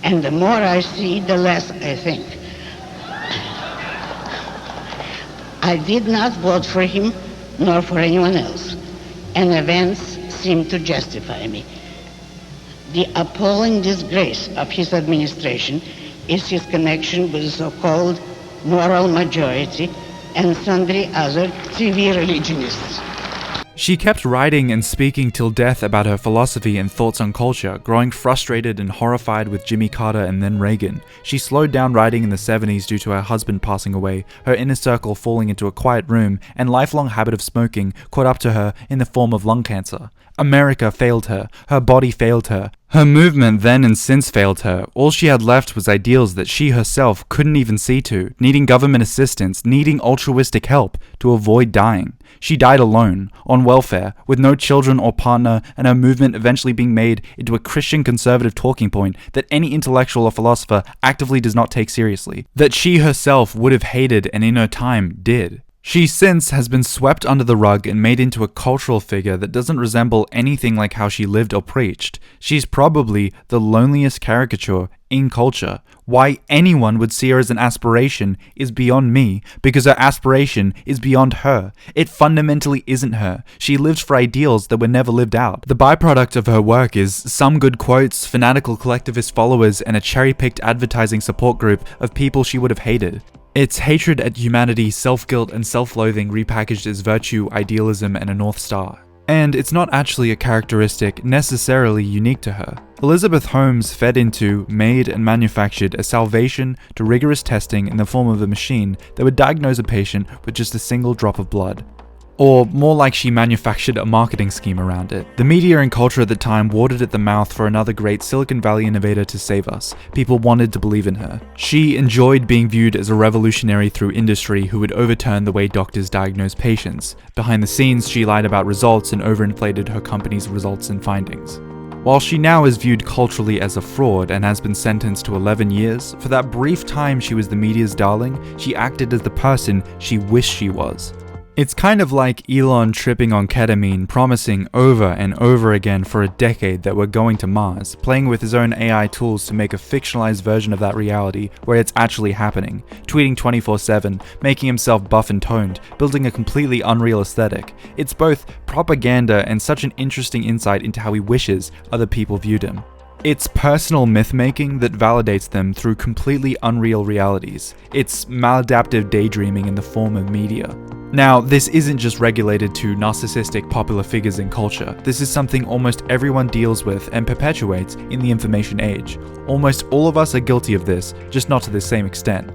And the more I see, the less I think. I did not vote for him, nor for anyone else, and events seem to justify me. The appalling disgrace of his administration is his connection with the so-called moral majority and sundry other TV religionists. She kept writing and speaking till death about her philosophy and thoughts on culture, growing frustrated and horrified with Jimmy Carter and then Reagan. She slowed down writing in the 70s due to her husband passing away, her inner circle falling into a quiet room, and lifelong habit of smoking caught up to her in the form of lung cancer. America failed her. Her body failed her. Her movement then and since failed her. All she had left was ideals that she herself couldn't even see to, needing government assistance, needing altruistic help to avoid dying. She died alone, on welfare, with no children or partner, and her movement eventually being made into a Christian conservative talking point that any intellectual or philosopher actively does not take seriously, that she herself would have hated and in her time did. She since has been swept under the rug and made into a cultural figure that doesn't resemble anything like how she lived or preached. She's probably the loneliest caricature in culture. Why anyone would see her as an aspiration is beyond me, because her aspiration is beyond her. It fundamentally isn't her. She lived for ideals that were never lived out. The byproduct of her work is some good quotes, fanatical collectivist followers, and a cherry-picked advertising support group of people she would have hated. It's hatred at humanity, self-guilt, and self-loathing repackaged as virtue, idealism, and a North Star. And it's not actually a characteristic necessarily unique to her. Elizabeth Holmes fed into, made, and manufactured a salvation to rigorous testing in the form of a machine that would diagnose a patient with just a single drop of blood. Or more like she manufactured a marketing scheme around it. The media and culture at the time watered at the mouth for another great Silicon Valley innovator to save us. People wanted to believe in her. She enjoyed being viewed as a revolutionary through industry who would overturn the way doctors diagnose patients. Behind the scenes, she lied about results and overinflated her company's results and findings. While she now is viewed culturally as a fraud and has been sentenced to 11 years, for that brief time she was the media's darling, she acted as the person she wished she was. It's kind of like Elon tripping on ketamine, promising over and over again for a decade that we're going to Mars, playing with his own AI tools to make a fictionalized version of that reality where it's actually happening, tweeting 24/7, making himself buff and toned, building a completely unreal aesthetic. It's both propaganda and such an interesting insight into how he wishes other people viewed him. It's personal myth-making that validates them through completely unreal realities. It's maladaptive daydreaming in the form of media. Now, this isn't just regulated to narcissistic popular figures in culture. This is something almost everyone deals with and perpetuates in the information age. Almost all of us are guilty of this, just not to the same extent.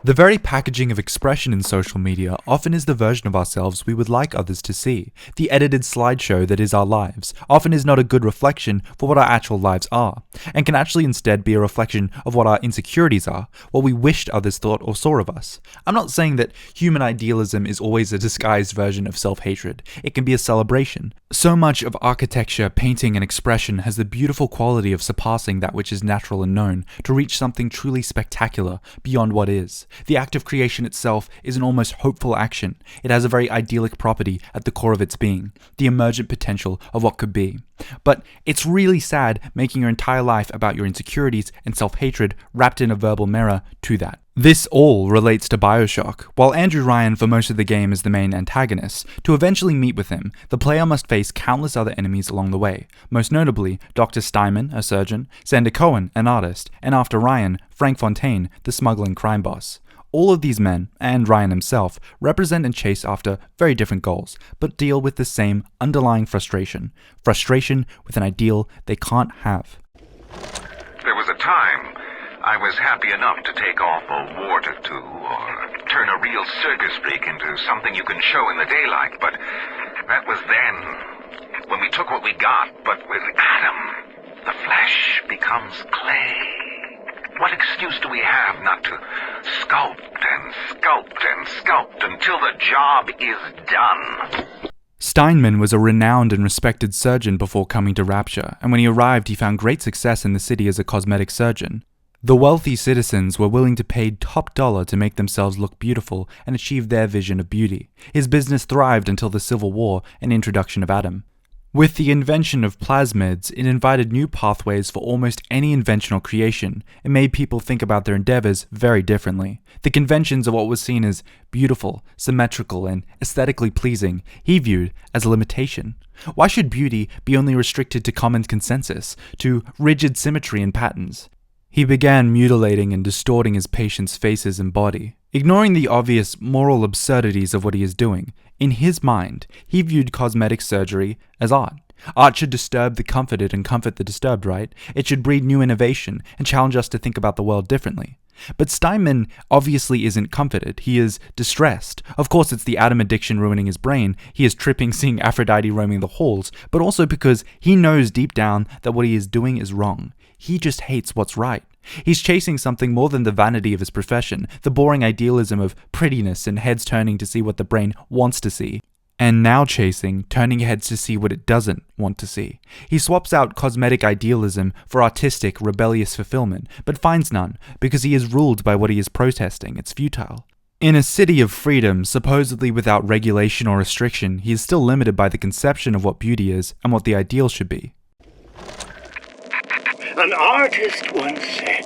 The very packaging of expression in social media often is the version of ourselves we would like others to see. The edited slideshow that is our lives often is not a good reflection for what our actual lives are, and can actually instead be a reflection of what our insecurities are, what we wished others thought or saw of us. I'm not saying that human idealism is always a disguised version of self-hatred. It can be a celebration. So much of architecture, painting, and expression has the beautiful quality of surpassing that which is natural and known, to reach something truly spectacular beyond what is. The act of creation itself is an almost hopeful action. It has a very idyllic property at the core of its being, the emergent potential of what could be. But it's really sad making your entire life about your insecurities and self-hatred wrapped in a verbal mirror to that. This all relates to BioShock. While Andrew Ryan for most of the game is the main antagonist, to eventually meet with him, the player must face countless other enemies along the way, most notably Dr. Steinman, a surgeon, Sander Cohen, an artist, and after Ryan, Frank Fontaine, the smuggling crime boss. All of these men, and Ryan himself, represent and chase after very different goals, but deal with the same underlying frustration. Frustration with an ideal they can't have. There was a time I was happy enough to take off a wart or two, or turn a real circus freak into something you can show in the daylight, but that was then, when we took what we got, but with Adam, the flesh becomes clay. What excuse do we have not to sculpt and sculpt and sculpt until the job is done? Steinman was a renowned and respected surgeon before coming to Rapture, and when he arrived he found great success in the city as a cosmetic surgeon. The wealthy citizens were willing to pay top dollar to make themselves look beautiful and achieve their vision of beauty. His business thrived until the Civil War and introduction of Adam. With the invention of plasmids, it invited new pathways for almost any inventional creation. It made people think about their endeavors very differently. The conventions of what was seen as beautiful, symmetrical, and aesthetically pleasing, he viewed as a limitation. Why should beauty be only restricted to common consensus, to rigid symmetry and patterns? He began mutilating and distorting his patients' faces and body, ignoring the obvious moral absurdities of what he is doing. In his mind, he viewed cosmetic surgery as art. Art should disturb the comforted and comfort the disturbed, right? It should breed new innovation and challenge us to think about the world differently. But Steinman obviously isn't comforted. He is distressed. Of course, it's the Adam addiction ruining his brain. He is tripping seeing Aphrodite roaming the halls, but also because he knows deep down that what he is doing is wrong. He just hates what's right. He's chasing something more than the vanity of his profession, the boring idealism of prettiness and heads turning to see what the brain wants to see. And now chasing, turning heads to see what it doesn't want to see. He swaps out cosmetic idealism for artistic, rebellious fulfillment, but finds none, because he is ruled by what he is protesting. It's futile. In a city of freedom, supposedly without regulation or restriction, he is still limited by the conception of what beauty is and what the ideal should be. An artist once said,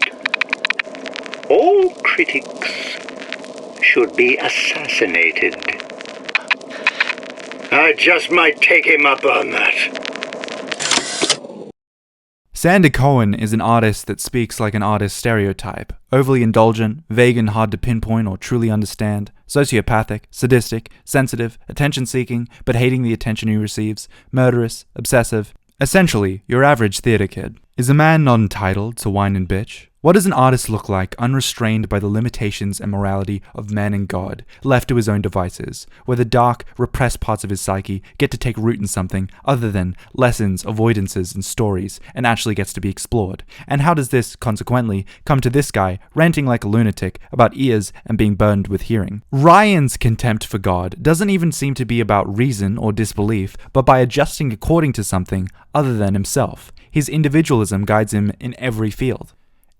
all critics should be assassinated. I just might take him up on that. Sander Cohen is an artist that speaks like an artist stereotype. Overly indulgent, vague and hard to pinpoint or truly understand, sociopathic, sadistic, sensitive, attention-seeking, but hating the attention he receives, murderous, obsessive. Essentially, your average theater kid. Is a man not entitled to whine and bitch? What does an artist look like unrestrained by the limitations and morality of man and God, left to his own devices, where the dark, repressed parts of his psyche get to take root in something other than lessons, avoidances, and stories, and actually gets to be explored? And how does this, consequently, come to this guy ranting like a lunatic about ears and being burned with hearing? Ryan's contempt for God doesn't even seem to be about reason or disbelief, but by adjusting according to something other than himself. His individualism guides him in every field.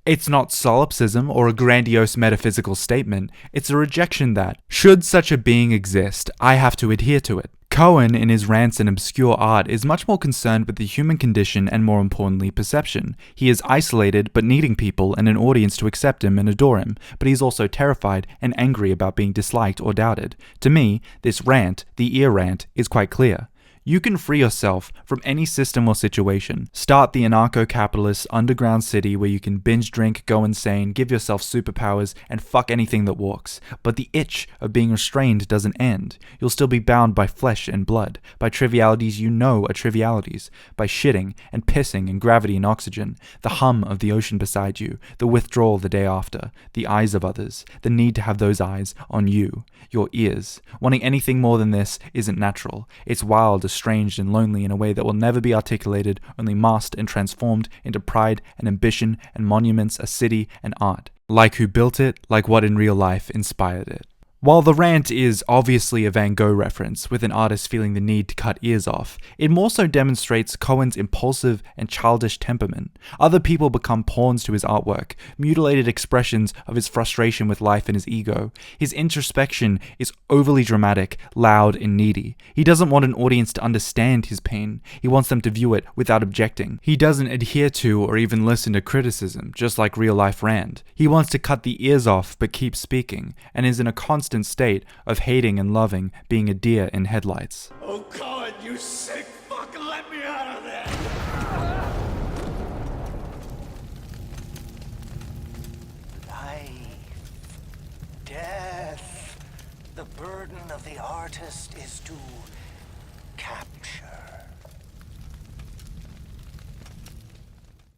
It's not solipsism or a grandiose metaphysical statement, it's a rejection that, should such a being exist, I have to adhere to it. Cohen, in his rants and obscure art, is much more concerned with the human condition and, more importantly, perception. He is isolated but needing people and an audience to accept him and adore him, but he's also terrified and angry about being disliked or doubted. To me, this rant, the ear rant, is quite clear. You can free yourself from any system or situation. Start the anarcho-capitalist underground city where you can binge drink, go insane, give yourself superpowers, and fuck anything that walks. But the itch of being restrained doesn't end. You'll still be bound by flesh and blood, by trivialities you know are trivialities, by shitting and pissing and gravity and oxygen, the hum of the ocean beside you, the withdrawal the day after, the eyes of others, the need to have those eyes on you, your ears. Wanting anything more than this isn't natural. It's wild, estranged, and lonely in a way that will never be articulated, only masked and transformed into pride and ambition and monuments, a city and art. Like who built it, like what in real life inspired it. While the rant is obviously a Van Gogh reference, with an artist feeling the need to cut ears off, it more so demonstrates Cohen's impulsive and childish temperament. Other people become pawns to his artwork, mutilated expressions of his frustration with life and his ego. His introspection is overly dramatic, loud, and needy. He doesn't want an audience to understand his pain. He wants them to view it without objecting. He doesn't adhere to or even listen to criticism, just like real-life Rand. He wants to cut the ears off but keep speaking, and is in a constant state of hating and loving, being a deer in headlights. Oh God, you sick fuck, let me out of there! Life, death, the burden of the artist is to capture.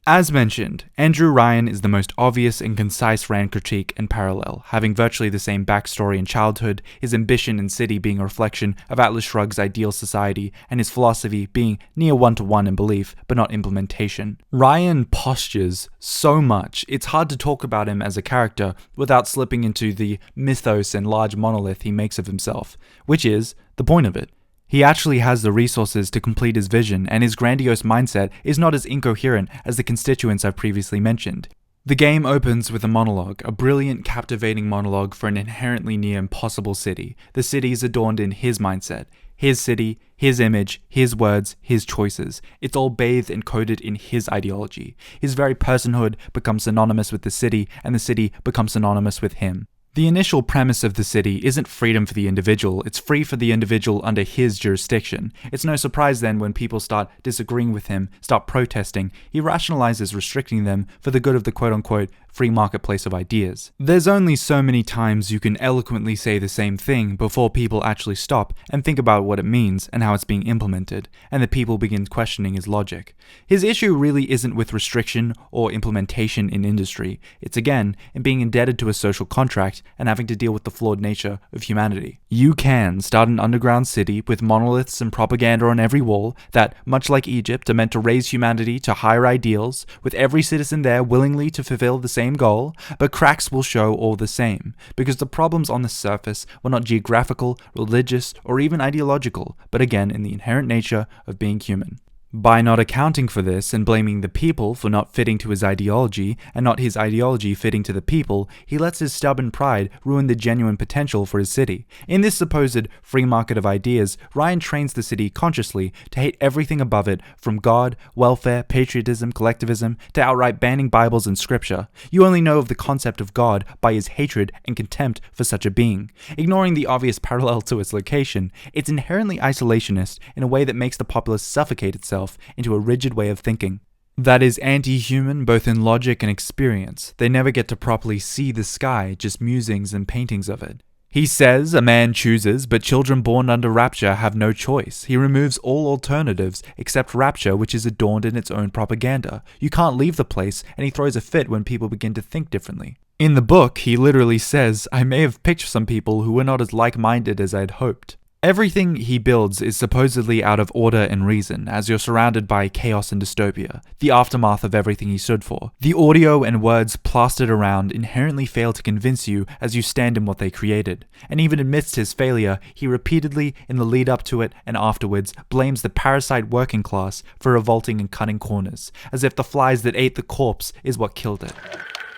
As mentioned, Andrew Ryan is the most obvious and concise Rand critique and parallel, having virtually the same backstory in childhood, his ambition in City being a reflection of Atlas Shrugg's ideal society, and his philosophy being near one-to-one in belief, but not implementation. Ryan postures so much, it's hard to talk about him as a character without slipping into the mythos and large monolith he makes of himself, which is the point of it. He actually has the resources to complete his vision, and his grandiose mindset is not as incoherent as the constituents I've previously mentioned. The game opens with a monologue, a brilliant, captivating monologue for an inherently near impossible city. The city is adorned in his mindset, his city, his image, his words, his choices. It's all bathed and coded in his ideology. His very personhood becomes synonymous with the city, and the city becomes synonymous with him. The initial premise of the city isn't freedom for the individual, it's free for the individual under his jurisdiction. It's no surprise then when people start disagreeing with him, start protesting, he rationalizes restricting them for the good of the quote-unquote free marketplace of ideas. There's only so many times you can eloquently say the same thing before people actually stop and think about what it means and how it's being implemented, and the people begin questioning his logic. His issue really isn't with restriction or implementation in industry, it's again in being indebted to a social contract and having to deal with the flawed nature of humanity. You can start an underground city with monoliths and propaganda on every wall that, much like Egypt, are meant to raise humanity to higher ideals, with every citizen there willingly to fulfill the same goal, but cracks will show all the same, because the problems on the surface were not geographical, religious, or even ideological, but again in the inherent nature of being human. By not accounting for this and blaming the people for not fitting to his ideology, and not his ideology fitting to the people, he lets his stubborn pride ruin the genuine potential for his city. In this supposed free market of ideas, Ryan trains the city consciously to hate everything above it, from God, welfare, patriotism, collectivism, to outright banning Bibles and scripture. You only know of the concept of God by his hatred and contempt for such a being. Ignoring the obvious parallel to its location, it's inherently isolationist in a way that makes the populace suffocate itself into a rigid way of thinking. That is anti-human both in logic and experience. They never get to properly see the sky, just musings and paintings of it. He says a man chooses, but children born under Rapture have no choice. He removes all alternatives except Rapture, which is adorned in its own propaganda. You can't leave the place, and he throws a fit when people begin to think differently. In the book, he literally says, I may have picked some people who were not as like-minded as I'd hoped. Everything he builds is supposedly out of order and reason, as you're surrounded by chaos and dystopia, the aftermath of everything he stood for. The audio and words plastered around inherently fail to convince you as you stand in what they created. And even amidst his failure, he repeatedly, in the lead up to it and afterwards, blames the parasite working class for revolting and cutting corners, as if the flies that ate the corpse is what killed it.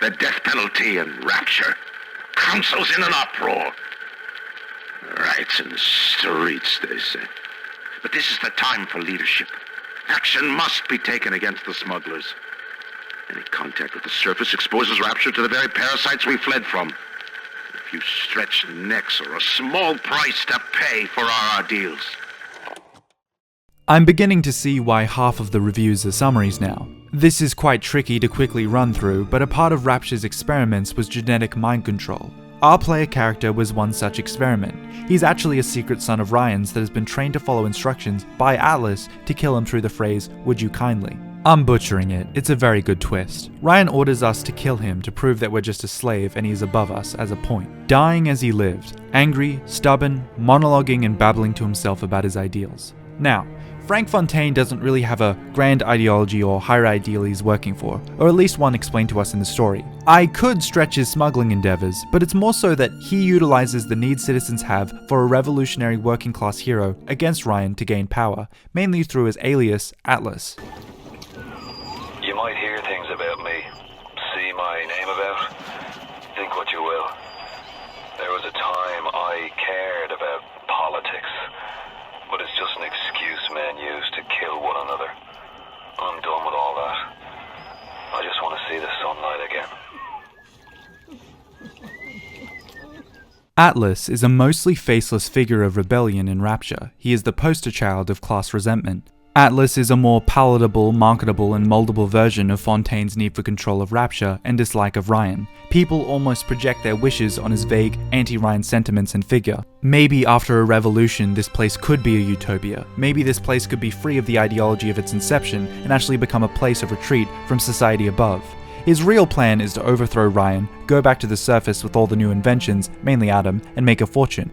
The death penalty and Rapture. Council's in an uproar. Riots in the streets, they say. But this is the time for leadership. Action must be taken against the smugglers. Any contact with the surface exposes Rapture to the very parasites we fled from. A few stretched necks or a small price to pay for our deals. I'm beginning to see why half of the reviews are summaries now. This is quite tricky to quickly run through, but a part of Rapture's experiments was genetic mind control. Our player character was one such experiment. He's actually a secret son of Ryan's that has been trained to follow instructions by Atlas to kill him through the phrase, "Would you kindly?" I'm butchering it, it's a very good twist. Ryan orders us to kill him to prove that we're just a slave and he's above us as a point. Dying as he lived, angry, stubborn, monologuing and babbling to himself about his ideals. Now, Frank Fontaine doesn't really have a grand ideology or higher ideal he's working for, or at least one explained to us in the story. I could stretch his smuggling endeavors, but it's more so that he utilizes the need citizens have for a revolutionary working class hero against Ryan to gain power, mainly through his alias, Atlas. You might hear things about me, see my name about, think what you will. There was a time I cared about politics. But it's just an excuse men use to kill one another. I'm done with all that. I just want to see the sunlight again. Atlas is a mostly faceless figure of rebellion in Rapture. He is the poster child of class resentment. Atlas is a more palatable, marketable, and moldable version of Fontaine's need for control of Rapture and dislike of Ryan. People almost project their wishes on his vague, anti-Ryan sentiments and figure. Maybe after a revolution, this place could be a utopia. Maybe this place could be free of the ideology of its inception and actually become a place of retreat from society above. His real plan is to overthrow Ryan, go back to the surface with all the new inventions, mainly Adam, and make a fortune.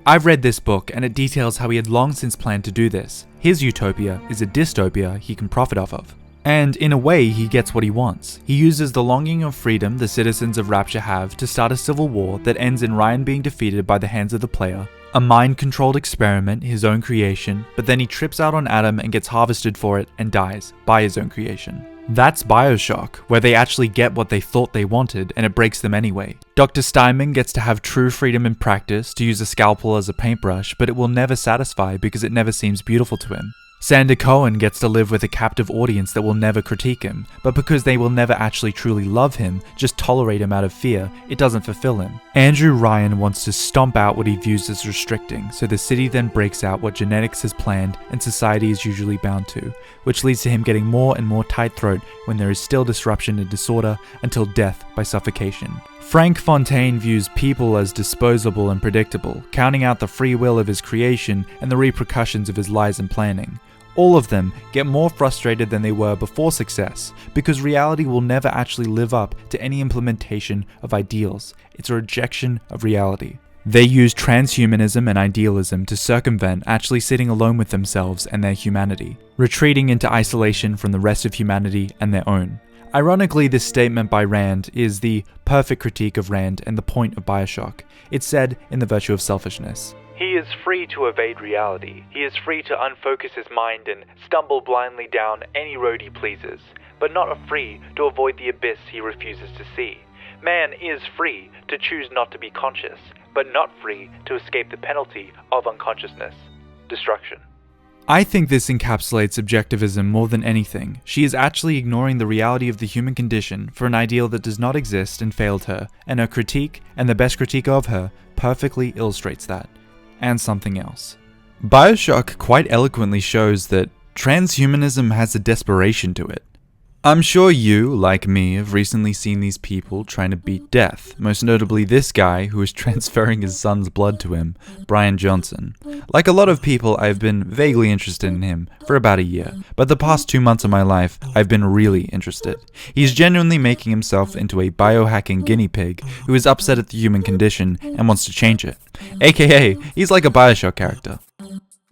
I've read this book and it details how he had long since planned to do this. His utopia is a dystopia he can profit off of. And in a way, he gets what he wants. He uses the longing of freedom the citizens of Rapture have to start a civil war that ends in Ryan being defeated by the hands of the player, a mind-controlled experiment, his own creation, but then he trips out on Adam and gets harvested for it and dies by his own creation. That's Bioshock, where they actually get what they thought they wanted and it breaks them anyway. Dr. Steinman gets to have true freedom in practice, to use a scalpel as a paintbrush, but it will never satisfy because it never seems beautiful to him. Sander Cohen gets to live with a captive audience that will never critique him, but because they will never actually truly love him, just tolerate him out of fear, it doesn't fulfill him. Andrew Ryan wants to stomp out what he views as restricting, so the city then breaks out what genetics has planned and society is usually bound to, which leads to him getting more and more tight-throat when there is still disruption and disorder until death by suffocation. Frank Fontaine views people as disposable and predictable, counting out the free will of his creation and the repercussions of his lies and planning. All of them get more frustrated than they were before success, because reality will never actually live up to any implementation of ideals. It's a rejection of reality. They use transhumanism and idealism to circumvent actually sitting alone with themselves and their humanity, retreating into isolation from the rest of humanity and their own. Ironically, this statement by Rand is the perfect critique of Rand and the point of Bioshock. It's said in The Virtue of Selfishness. He is free to evade reality. He is free to unfocus his mind and stumble blindly down any road he pleases, but not free to avoid the abyss he refuses to see. Man is free to choose not to be conscious, but not free to escape the penalty of unconsciousness, destruction. I think this encapsulates objectivism more than anything. She is actually ignoring the reality of the human condition for an ideal that does not exist and failed her, and her critique, and the best critique of her, perfectly illustrates that. And something else. Bioshock quite eloquently shows that transhumanism has a desperation to it. I'm sure you, like me, have recently seen these people trying to beat death, most notably this guy who is transferring his son's blood to him, Brian Johnson. Like a lot of people, I've been vaguely interested in him for about a year, but the past 2 months of my life, I've been really interested. He's genuinely making himself into a biohacking guinea pig who is upset at the human condition and wants to change it. AKA, he's like a Bioshock character.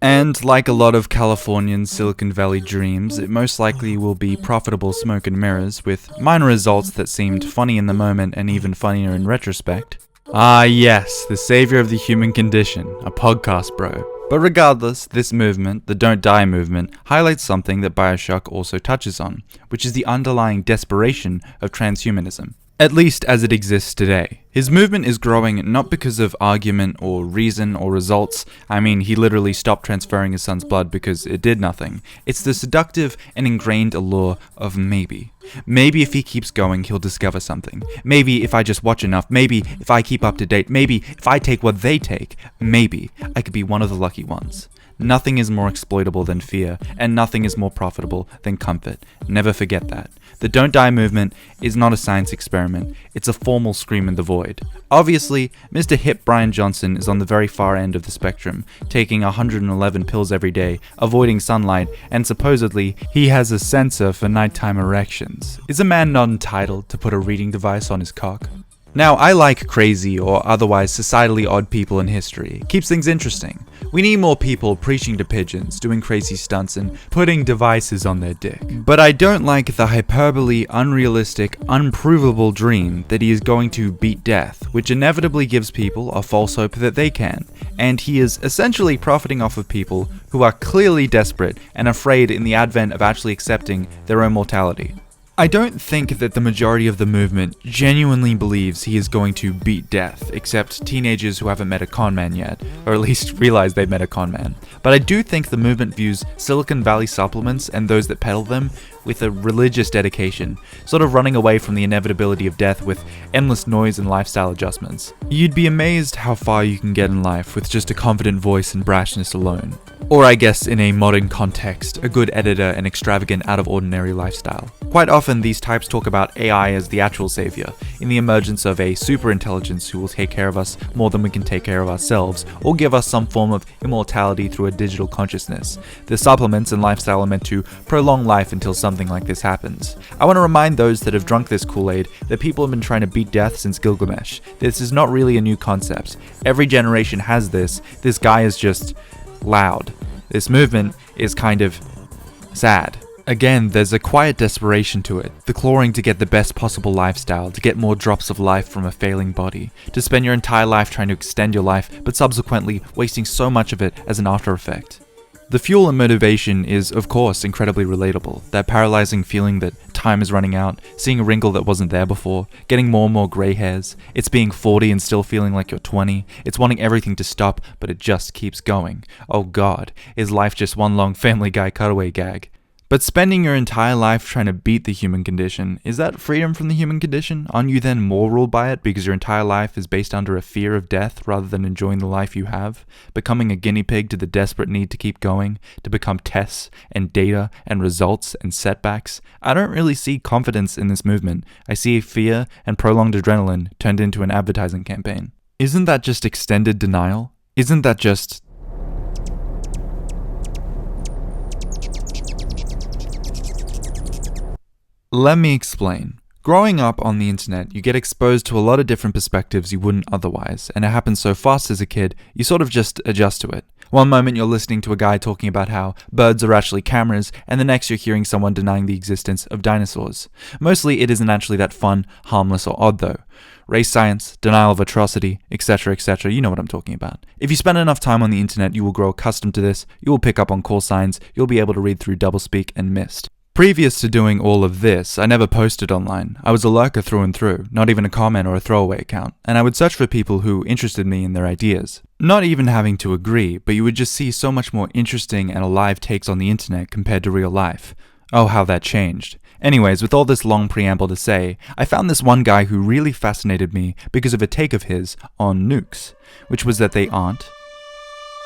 And like a lot of Californian Silicon Valley dreams, it most likely will be profitable smoke and mirrors, with minor results that seemed funny in the moment and even funnier in retrospect. Ah yes, the savior of the human condition, a podcast bro. But regardless, this movement, the Don't Die movement, highlights something that Bioshock also touches on, which is the underlying desperation of transhumanism. At least as it exists today. His movement is growing not because of argument or reason or results. I mean, he literally stopped transferring his son's blood because it did nothing. It's the seductive and ingrained allure of maybe. Maybe if he keeps going, he'll discover something. Maybe if I just watch enough. Maybe if I keep up to date. Maybe if I take what they take. Maybe I could be one of the lucky ones. Nothing is more exploitable than fear, and nothing is more profitable than comfort. Never forget that. The Don't Die movement is not a science experiment, it's a formal scream in the void. Obviously, Mr. Hip Brian Johnson is on the very far end of the spectrum, taking 111 pills every day, avoiding sunlight, and supposedly, he has a sensor for nighttime erections. Is a man not entitled to put a reading device on his cock? Now, I like crazy or otherwise societally odd people in history. It keeps things interesting. We need more people preaching to pigeons, doing crazy stunts, and putting devices on their dick. But I don't like the hyperbole, unrealistic, unprovable dream that he is going to beat death, which inevitably gives people a false hope that they can. And he is essentially profiting off of people who are clearly desperate and afraid in the advent of actually accepting their own mortality. I don't think that the majority of the movement genuinely believes he is going to beat death, except teenagers who haven't met a con man yet, or at least realize they've met a con man. But I do think the movement views Silicon Valley supplements and those that peddle them with a religious dedication, sort of running away from the inevitability of death with endless noise and lifestyle adjustments. You'd be amazed how far you can get in life with just a confident voice and brashness alone. Or I guess in a modern context, a good editor and extravagant out-of-ordinary lifestyle. Quite often these types talk about AI as the actual savior, in the emergence of a superintelligence who will take care of us more than we can take care of ourselves, or give us some form of immortality through a digital consciousness. The supplements and lifestyle are meant to prolong life until something like this happens. I want to remind those that have drunk this Kool-Aid that people have been trying to beat death since Gilgamesh. This is not really a new concept. Every generation has this. This guy is just loud. This movement is kind of sad. Again, there's a quiet desperation to it, the clawing to get the best possible lifestyle, to get more drops of life from a failing body, to spend your entire life trying to extend your life, but subsequently wasting so much of it as an after effect. The fuel and motivation is, of course, incredibly relatable. That paralyzing feeling that time is running out, seeing a wrinkle that wasn't there before, getting more and more grey hairs, it's being 40 and still feeling like you're 20, it's wanting everything to stop, but it just keeps going. Oh god, is life just one long Family Guy cutaway gag? But spending your entire life trying to beat the human condition, is that freedom from the human condition? Aren't you then more ruled by it because your entire life is based under a fear of death rather than enjoying the life you have? Becoming a guinea pig to the desperate need to keep going, to become tests and data and results and setbacks? I don't really see confidence in this movement. I see fear and prolonged adrenaline turned into an advertising campaign. Isn't that just extended denial? Isn't that just... Let me explain. Growing up on the internet, you get exposed to a lot of different perspectives you wouldn't otherwise, and it happens so fast as a kid, you sort of just adjust to it. One moment you're listening to a guy talking about how birds are actually cameras, and the next you're hearing someone denying the existence of dinosaurs. Mostly it isn't actually that fun, harmless, or odd though. Race science, denial of atrocity, etc, etc, you know what I'm talking about. If you spend enough time on the internet, you will grow accustomed to this, you will pick up on call signs, you'll be able to read through doublespeak and mist. Previous to doing all of this, I never posted online. I was a lurker through and through, not even a comment or a throwaway account, and I would search for people who interested me in their ideas. Not even having to agree, but you would just see so much more interesting and alive takes on the internet compared to real life. Oh, how that changed. Anyways, with all this long preamble to say, I found this one guy who really fascinated me because of a take of his on nukes, which was that they aren't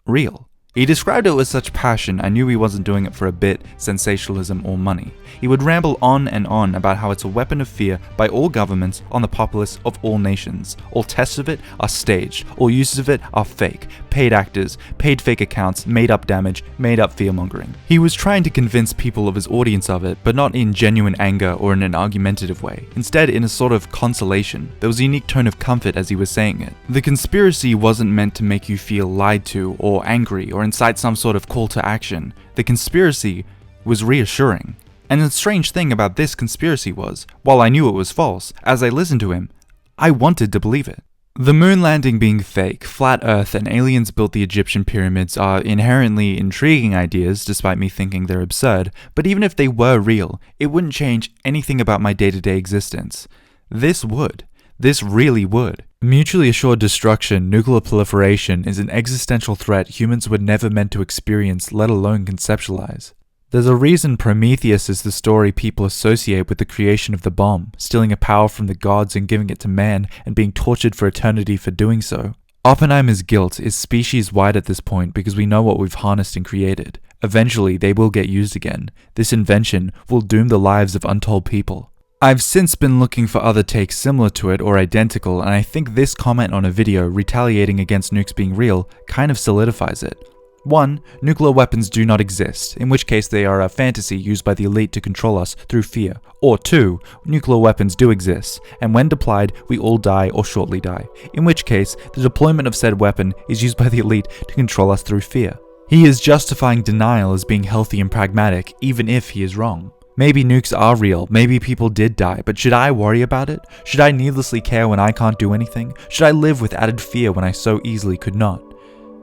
real. He described it with such passion, I knew he wasn't doing it for a bit, sensationalism, or money. He would ramble on and on about how it's a weapon of fear by all governments on the populace of all nations. All tests of it are staged, all uses of it are fake, paid actors, paid fake accounts, made up damage, made up fearmongering. He was trying to convince people of his audience of it, but not in genuine anger or in an argumentative way. Instead, in a sort of consolation. There was a unique tone of comfort as he was saying it. The conspiracy wasn't meant to make you feel lied to or angry or incite some sort of call to action. The conspiracy was reassuring. And the strange thing about this conspiracy was, while I knew it was false, as I listened to him, I wanted to believe it. The moon landing being fake, flat earth, and aliens built the Egyptian pyramids are inherently intriguing ideas, despite me thinking they're absurd, but even if they were real, it wouldn't change anything about my day-to-day existence. This would. This really would. Mutually assured destruction, nuclear proliferation, is an existential threat humans were never meant to experience, let alone conceptualize. There's a reason Prometheus is the story people associate with the creation of the bomb, stealing a power from the gods and giving it to man, and being tortured for eternity for doing so. Oppenheimer's guilt is species-wide at this point because we know what we've harnessed and created. Eventually, they will get used again. This invention will doom the lives of untold people. I've since been looking for other takes similar to it or identical, and I think this comment on a video retaliating against nukes being real kind of solidifies it. 1. Nuclear weapons do not exist, in which case they are a fantasy used by the elite to control us through fear. Or 2. Nuclear weapons do exist, and when deployed, we all die or shortly die, in which case the deployment of said weapon is used by the elite to control us through fear. He is justifying denial as being healthy and pragmatic, even if he is wrong. Maybe nukes are real, maybe people did die, but should I worry about it? Should I needlessly care when I can't do anything? Should I live with added fear when I so easily could not?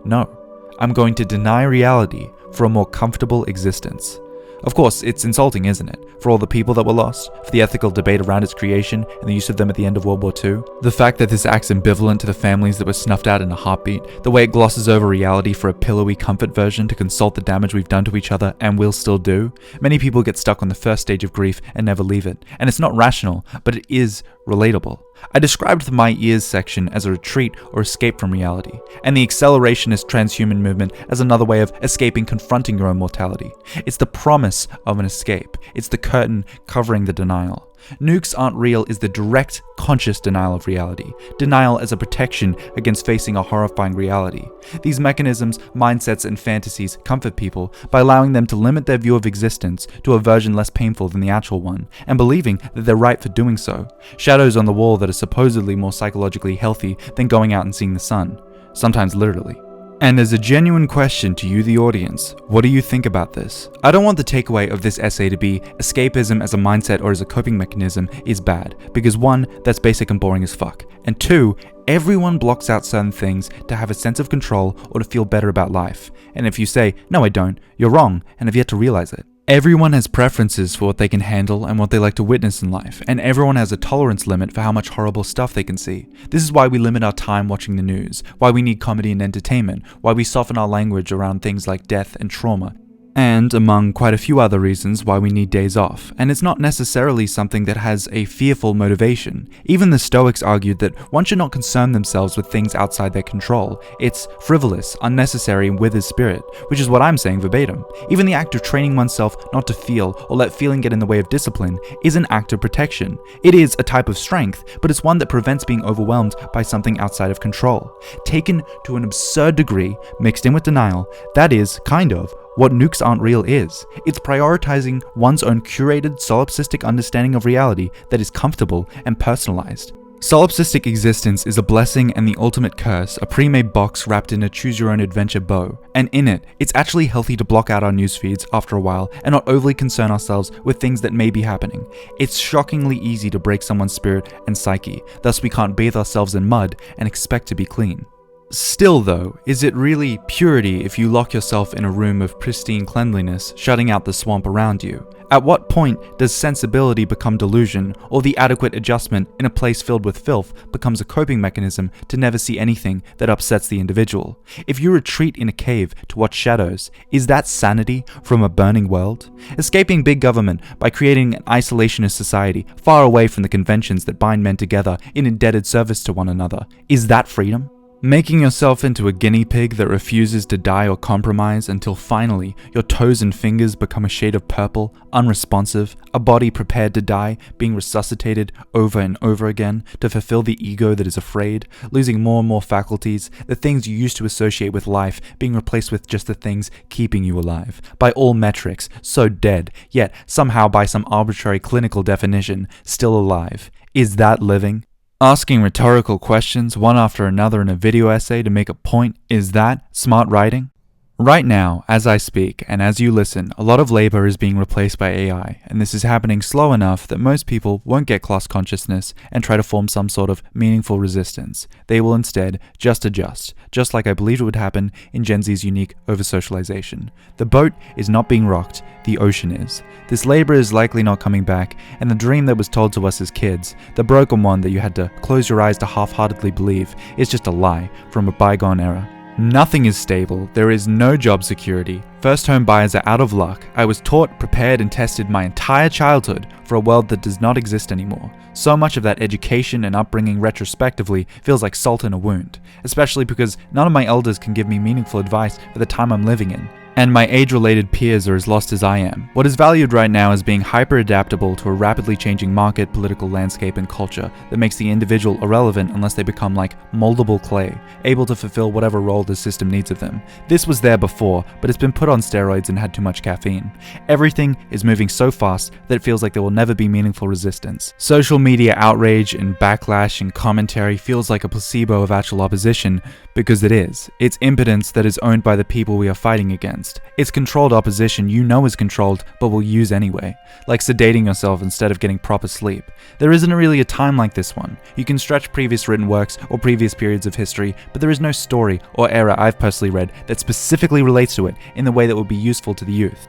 No. I'm going to deny reality for a more comfortable existence. Of course, it's insulting, isn't it? For all the people that were lost, for the ethical debate around its creation and the use of them at the end of World War II, the fact that this act's ambivalent to the families that were snuffed out in a heartbeat, the way it glosses over reality for a pillowy comfort version to consult the damage we've done to each other and will still do. Many people get stuck on the first stage of grief and never leave it, and it's not rational, but it is relatable. I described the My Ears section as a retreat or escape from reality, and the accelerationist transhuman movement as another way of escaping confronting your own mortality. It's the promise of an escape. It's the curtain covering the denial. Nukes aren't real is the direct, conscious denial of reality. Denial as a protection against facing a horrifying reality. These mechanisms, mindsets, and fantasies comfort people by allowing them to limit their view of existence to a version less painful than the actual one, and believing that they're right for doing so. Shadows on the wall that are supposedly more psychologically healthy than going out and seeing the sun. Sometimes literally. And as a genuine question to you, the audience, what do you think about this? I don't want the takeaway of this essay to be escapism as a mindset or as a coping mechanism is bad, because 1, that's basic and boring as fuck, and 2, everyone blocks out certain things to have a sense of control or to feel better about life. And if you say, no I don't, you're wrong and have yet to realize it. Everyone has preferences for what they can handle and what they like to witness in life, and everyone has a tolerance limit for how much horrible stuff they can see. This is why we limit our time watching the news, why we need comedy and entertainment, why we soften our language around things like death and trauma, and among quite a few other reasons why we need days off. And it's not necessarily something that has a fearful motivation. Even the Stoics argued that one should not concern themselves with things outside their control. It's frivolous, unnecessary, and withers spirit, which is what I'm saying verbatim. Even the act of training oneself not to feel or let feeling get in the way of discipline is an act of protection. It is a type of strength, but it's one that prevents being overwhelmed by something outside of control. Taken to an absurd degree, mixed in with denial, that is, kind of, what nukes aren't real is. It's prioritizing one's own curated solipsistic understanding of reality that is comfortable and personalized. Solipsistic existence is a blessing and the ultimate curse, a pre-made box wrapped in a choose-your-own-adventure bow. And in it, it's actually healthy to block out our news feeds after a while and not overly concern ourselves with things that may be happening. It's shockingly easy to break someone's spirit and psyche, thus we can't bathe ourselves in mud and expect to be clean. Still though, is it really purity if you lock yourself in a room of pristine cleanliness, shutting out the swamp around you? At what point does sensibility become delusion, or the adequate adjustment in a place filled with filth becomes a coping mechanism to never see anything that upsets the individual? If you retreat in a cave to watch shadows, is that sanity from a burning world? Escaping big government by creating an isolationist society far away from the conventions that bind men together in indebted service to one another, is that freedom? Making yourself into a guinea pig that refuses to die or compromise until finally your toes and fingers become a shade of purple, unresponsive, a body prepared to die, being resuscitated over and over again to fulfill the ego that is afraid, losing more and more faculties, the things you used to associate with life being replaced with just the things keeping you alive. By all metrics, so dead, yet somehow by some arbitrary clinical definition, still alive. Is that living? Asking rhetorical questions one after another in a video essay to make a point, is that smart writing? Right now, as I speak, and as you listen, a lot of labor is being replaced by AI, and this is happening slow enough that most people won't get class consciousness and try to form some sort of meaningful resistance. They will instead just adjust, just like I believe it would happen in Gen Z's unique over-socialization. The boat is not being rocked, the ocean is. This labor is likely not coming back, and the dream that was told to us as kids, the broken one that you had to close your eyes to half-heartedly believe, is just a lie from a bygone era. Nothing is stable, there is no job security, first home buyers are out of luck. I was taught, prepared and tested my entire childhood for a world that does not exist anymore. So much of that education and upbringing retrospectively feels like salt in a wound, especially because none of my elders can give me meaningful advice for the time I'm living in. And my age-related peers are as lost as I am. What is valued right now is being hyper-adaptable to a rapidly changing market, political landscape, and culture that makes the individual irrelevant unless they become like moldable clay, able to fulfill whatever role the system needs of them. This was there before, but it's been put on steroids and had too much caffeine. Everything is moving so fast that it feels like there will never be meaningful resistance. Social media outrage and backlash and commentary feels like a placebo of actual opposition, because it is. It's impotence that is owned by the people we are fighting against. It's controlled opposition you know is controlled but will use anyway, like sedating yourself instead of getting proper sleep. There isn't really a time like this one. You can stretch previous written works or previous periods of history, but there is no story or era I've personally read that specifically relates to it in the way that would be useful to the youth.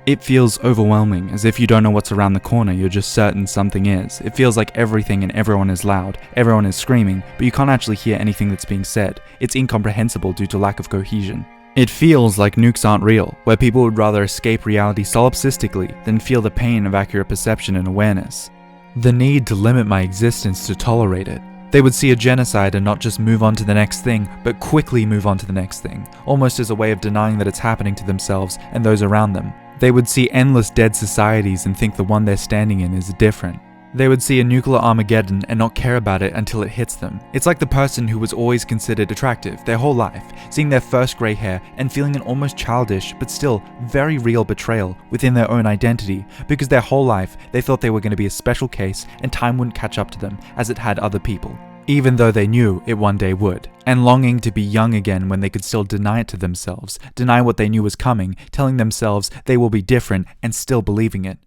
It feels overwhelming, as if you don't know what's around the corner, you're just certain something is. It feels like everything and everyone is loud, everyone is screaming, but you can't actually hear anything that's being said. It's incomprehensible due to lack of cohesion. It feels like nukes aren't real, where people would rather escape reality solipsistically than feel the pain of accurate perception and awareness. The need to limit my existence to tolerate it. They would see a genocide and not just move on to the next thing, but quickly move on to the next thing, almost as a way of denying that it's happening to themselves and those around them. They would see endless dead societies and think the one they're standing in is different. They would see a nuclear Armageddon and not care about it until it hits them. It's like the person who was always considered attractive their whole life, seeing their first grey hair and feeling an almost childish but still very real betrayal within their own identity, because their whole life they thought they were going to be a special case and time wouldn't catch up to them as it had other people, even though they knew it one day would. And longing to be young again when they could still deny it to themselves, deny what they knew was coming, telling themselves they will be different and still believing it.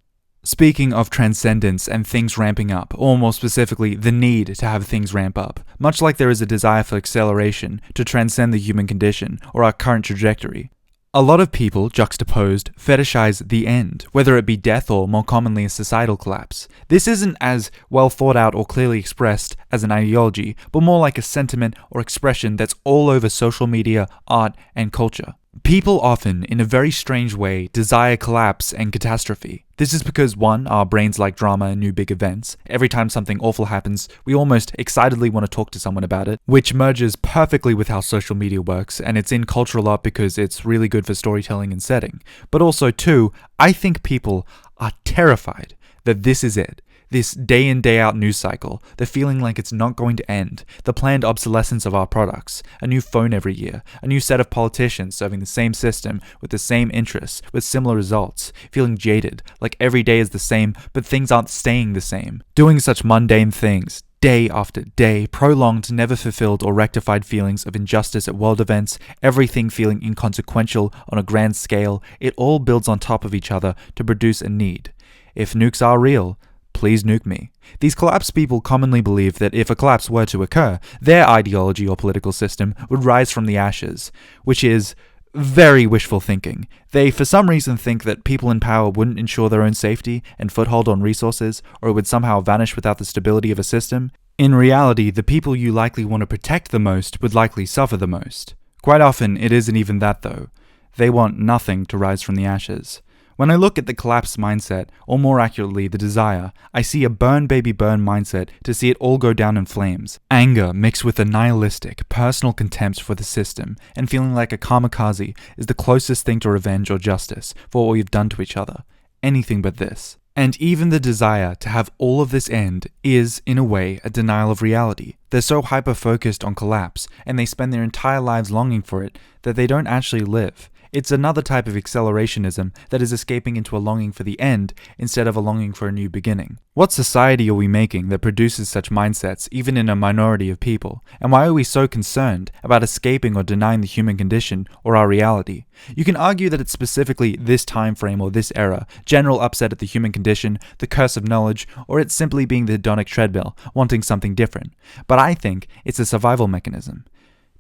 Speaking of transcendence and things ramping up, or more specifically, the need to have things ramp up, much like there is a desire for acceleration to transcend the human condition or our current trajectory. A lot of people, juxtaposed, fetishize the end, whether it be death or more commonly a societal collapse. This isn't as well thought out or clearly expressed as an ideology, but more like a sentiment or expression that's all over social media, art, and culture. People often, in a very strange way, desire collapse and catastrophe. This is because 1, our brains like drama and new big events. Every time something awful happens, we almost excitedly want to talk to someone about it, which merges perfectly with how social media works, and it's in cultural art because it's really good for storytelling and setting. But also 2, I think people are terrified that this is it. This day in day out news cycle, the feeling like it's not going to end, the planned obsolescence of our products, a new phone every year, a new set of politicians serving the same system with the same interests, with similar results, feeling jaded, like every day is the same, but things aren't staying the same, doing such mundane things, day after day, prolonged, never fulfilled or rectified feelings of injustice at world events, everything feeling inconsequential on a grand scale, it all builds on top of each other to produce a need. If nukes are real, please nuke me. These collapse people commonly believe that if a collapse were to occur, their ideology or political system would rise from the ashes, which is very wishful thinking. They for some reason think that people in power wouldn't ensure their own safety and foothold on resources, or it would somehow vanish without the stability of a system. In reality, the people you likely want to protect the most would likely suffer the most. Quite often, it isn't even that though. They want nothing to rise from the ashes. When I look at the collapse mindset, or more accurately the desire, I see a burn baby burn mindset to see it all go down in flames. Anger mixed with a nihilistic, personal contempt for the system, and feeling like a kamikaze is the closest thing to revenge or justice for what we've done to each other. Anything but this. And even the desire to have all of this end is, in a way, a denial of reality. They're so hyper-focused on collapse, and they spend their entire lives longing for it, that they don't actually live. It's another type of accelerationism that is escaping into a longing for the end instead of a longing for a new beginning. What society are we making that produces such mindsets even in a minority of people? And why are we so concerned about escaping or denying the human condition or our reality? You can argue that it's specifically this time frame or this era, general upset at the human condition, the curse of knowledge, or it's simply being the hedonic treadmill, wanting something different. But I think it's a survival mechanism.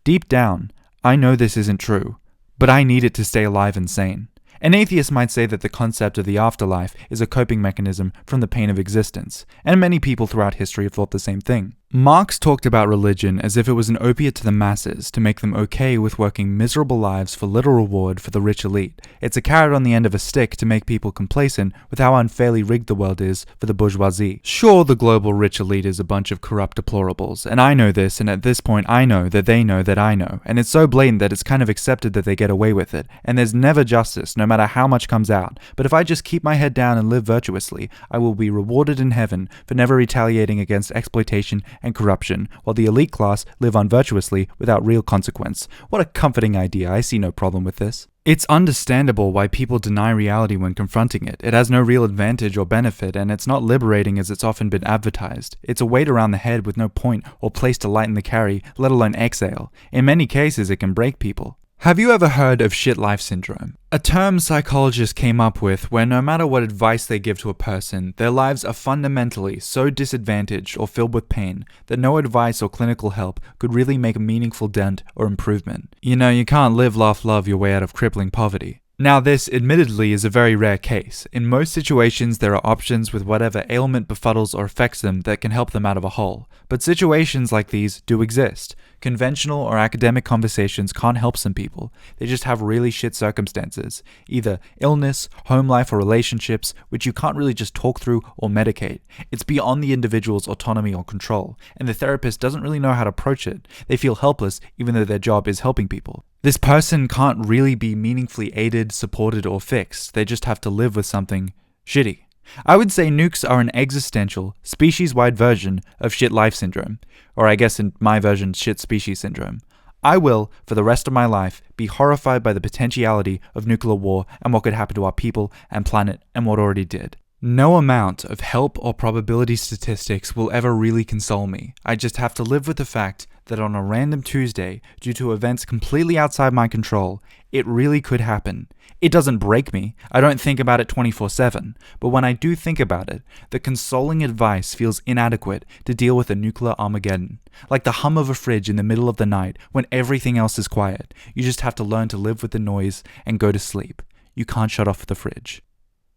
Deep down, I know this isn't true, but I need it to stay alive and sane. An atheist might say that the concept of the afterlife is a coping mechanism from the pain of existence, and many people throughout history have thought the same thing. Marx talked about religion as if it was an opiate to the masses to make them okay with working miserable lives for little reward for the rich elite. It's a carrot on the end of a stick to make people complacent with how unfairly rigged the world is for the bourgeoisie. Sure, the global rich elite is a bunch of corrupt deplorables, and I know this, and at this point I know that they know that I know, and it's so blatant that it's kind of accepted that they get away with it, and there's never justice, no matter how much comes out. But if I just keep my head down and live virtuously, I will be rewarded in heaven for never retaliating against exploitation and corruption, while the elite class live unvirtuously without real consequence. What a comforting idea. I see no problem with this. It's understandable why people deny reality when confronting it. It has no real advantage or benefit, and it's not liberating as it's often been advertised. It's a weight around the head with no point or place to lighten the carry, let alone exhale. In many cases, it can break people. Have you ever heard of shit life syndrome? A term psychologists came up with where no matter what advice they give to a person, their lives are fundamentally so disadvantaged or filled with pain that no advice or clinical help could really make a meaningful dent or improvement. You know, you can't live, laugh, love your way out of crippling poverty. Now this, admittedly, is a very rare case. In most situations, there are options with whatever ailment befuddles or affects them that can help them out of a hole. But situations like these do exist. Conventional or academic conversations can't help some people. They just have really shit circumstances. Either illness, home life, or relationships, which you can't really just talk through or medicate. It's beyond the individual's autonomy or control, and the therapist doesn't really know how to approach it. They feel helpless even though their job is helping people. This person can't really be meaningfully aided, supported, or fixed. They just have to live with something shitty. I would say nukes are an existential, species-wide version of shit life syndrome, or I guess in my version, shit species syndrome. I will, for the rest of my life, be horrified by the potentiality of nuclear war and what could happen to our people and planet and what already did. No amount of help or probability statistics will ever really console me. I just have to live with the fact that on a random Tuesday, due to events completely outside my control, it really could happen. It doesn't break me. I don't think about it 24/7. But when I do think about it, the consoling advice feels inadequate to deal with a nuclear Armageddon. Like the hum of a fridge in the middle of the night when everything else is quiet. You just have to learn to live with the noise and go to sleep. You can't shut off the fridge.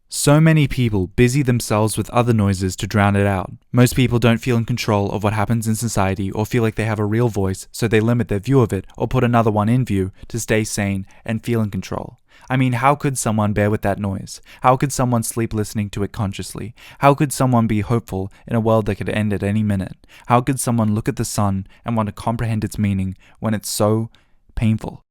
So many people busy themselves with other noises to drown it out. Most people don't feel in control of what happens in society or feel like they have a real voice, so they limit their view of it or put another one in view to stay sane and feel in control. I mean, how could someone bear with that noise? How could someone sleep listening to it consciously? How could someone be hopeful in a world that could end at any minute? How could someone look at the sun and want to comprehend its meaning when it's so painful?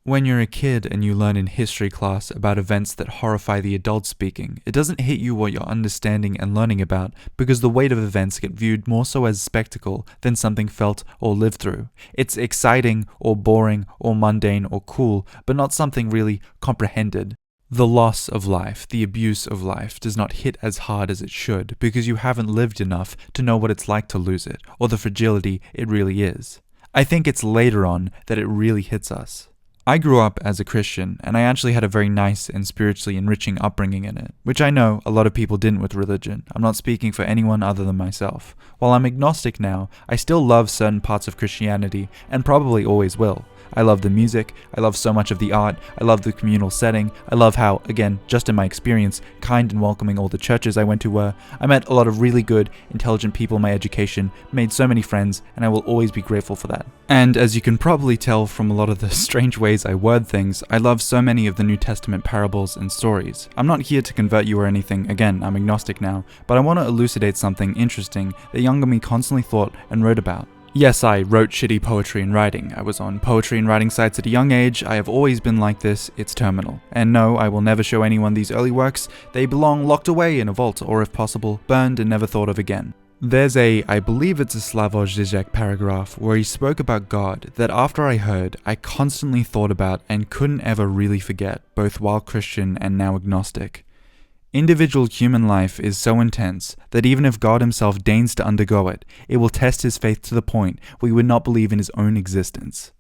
When you're a kid and you learn in history class about events that horrify the adult speaking, it doesn't hit you what you're understanding and learning about because the weight of events get viewed more so as spectacle than something felt or lived through. It's exciting or boring or mundane or cool, but not something really comprehended. The loss of life, the abuse of life, does not hit as hard as it should because you haven't lived enough to know what it's like to lose it, or the fragility it really is. I think it's later on that it really hits us. I grew up as a Christian, and I actually had a very nice and spiritually enriching upbringing in it, which I know a lot of people didn't with religion. I'm not speaking for anyone other than myself. While I'm agnostic now, I still love certain parts of Christianity, and probably always will. I love the music, I love so much of the art, I love the communal setting, I love how, again, just in my experience, kind and welcoming all the churches I went to were. I met a lot of really good, intelligent people in my education, made so many friends, and I will always be grateful for that. And as you can probably tell from a lot of the strange ways I word things, I love so many of the New Testament parables and stories. I'm not here to convert you or anything, again, I'm agnostic now, but I want to elucidate something interesting that younger me constantly thought and wrote about. Yes, I wrote shitty poetry and writing. I was on poetry and writing sites at a young age. I have always been like this. It's terminal. And no, I will never show anyone these early works. They belong locked away in a vault, or if possible, burned and never thought of again. There's I believe it's a Slavoj Žižek paragraph where he spoke about God that after I heard, I constantly thought about and couldn't ever really forget, both while Christian and now agnostic. Individual human life is so intense that even if God himself deigns to undergo it, it will test his faith to the point where he would not believe in his own existence.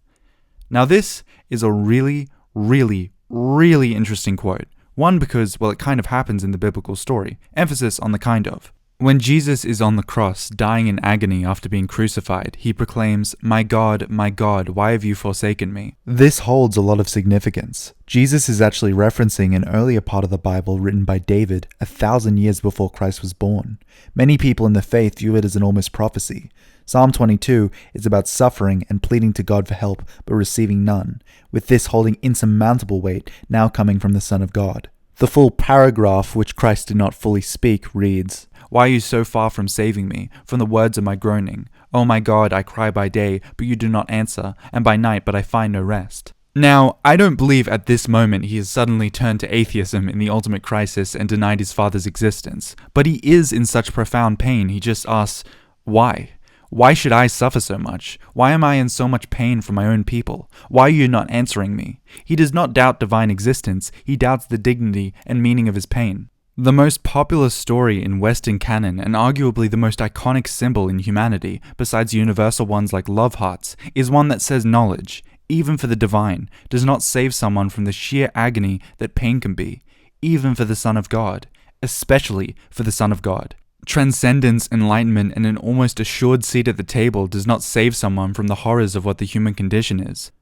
Now this is a really, really, really interesting quote. One, because, well, it kind of happens in the biblical story. Emphasis on the kind of. When Jesus is on the cross, dying in agony after being crucified, he proclaims, my God, why have you forsaken me?" This holds a lot of significance. Jesus is actually referencing an earlier part of the Bible written by David 1,000 years before Christ was born. Many people in the faith view it as an almost prophecy. Psalm 22 is about suffering and pleading to God for help, but receiving none, with this holding insurmountable weight now coming from the Son of God. The full paragraph, which Christ did not fully speak, reads, "Why are you so far from saving me, from the words of my groaning? O my God, I cry by day, but you do not answer, and by night, but I find no rest." Now, I don't believe at this moment he has suddenly turned to atheism in the ultimate crisis and denied his father's existence, but he is in such profound pain he just asks, why? Why should I suffer so much? Why am I in so much pain from my own people? Why are you not answering me? He does not doubt divine existence, he doubts the dignity and meaning of his pain. The most popular story in Western canon, and arguably the most iconic symbol in humanity, besides universal ones like love hearts, is one that says knowledge, even for the divine, does not save someone from the sheer agony that pain can be, even for the Son of God, especially for the Son of God. Transcendence, enlightenment, and an almost assured seat at the table does not save someone from the horrors of what the human condition is.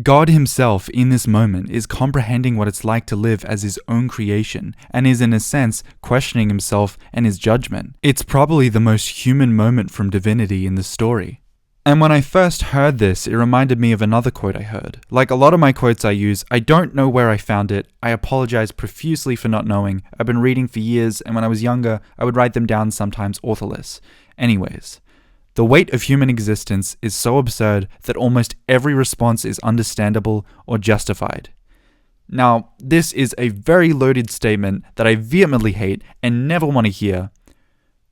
God himself, in this moment, is comprehending what it's like to live as his own creation, and is in a sense questioning himself and his judgment. It's probably the most human moment from divinity in the story. And when I first heard this, it reminded me of another quote I heard. Like a lot of my quotes I use, I don't know where I found it. I apologize profusely for not knowing. I've been reading for years, and when I was younger, I would write them down sometimes authorless. Anyways, the weight of human existence is so absurd that almost every response is understandable or justified. Now, this is a very loaded statement that I vehemently hate and never want to hear,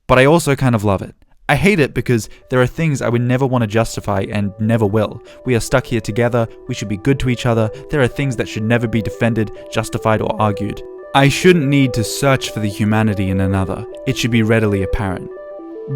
but I also kind of love it. I hate it because there are things I would never want to justify and never will. We are stuck here together, we should be good to each other, there are things that should never be defended, justified, or argued. I shouldn't need to search for the humanity in another, it should be readily apparent.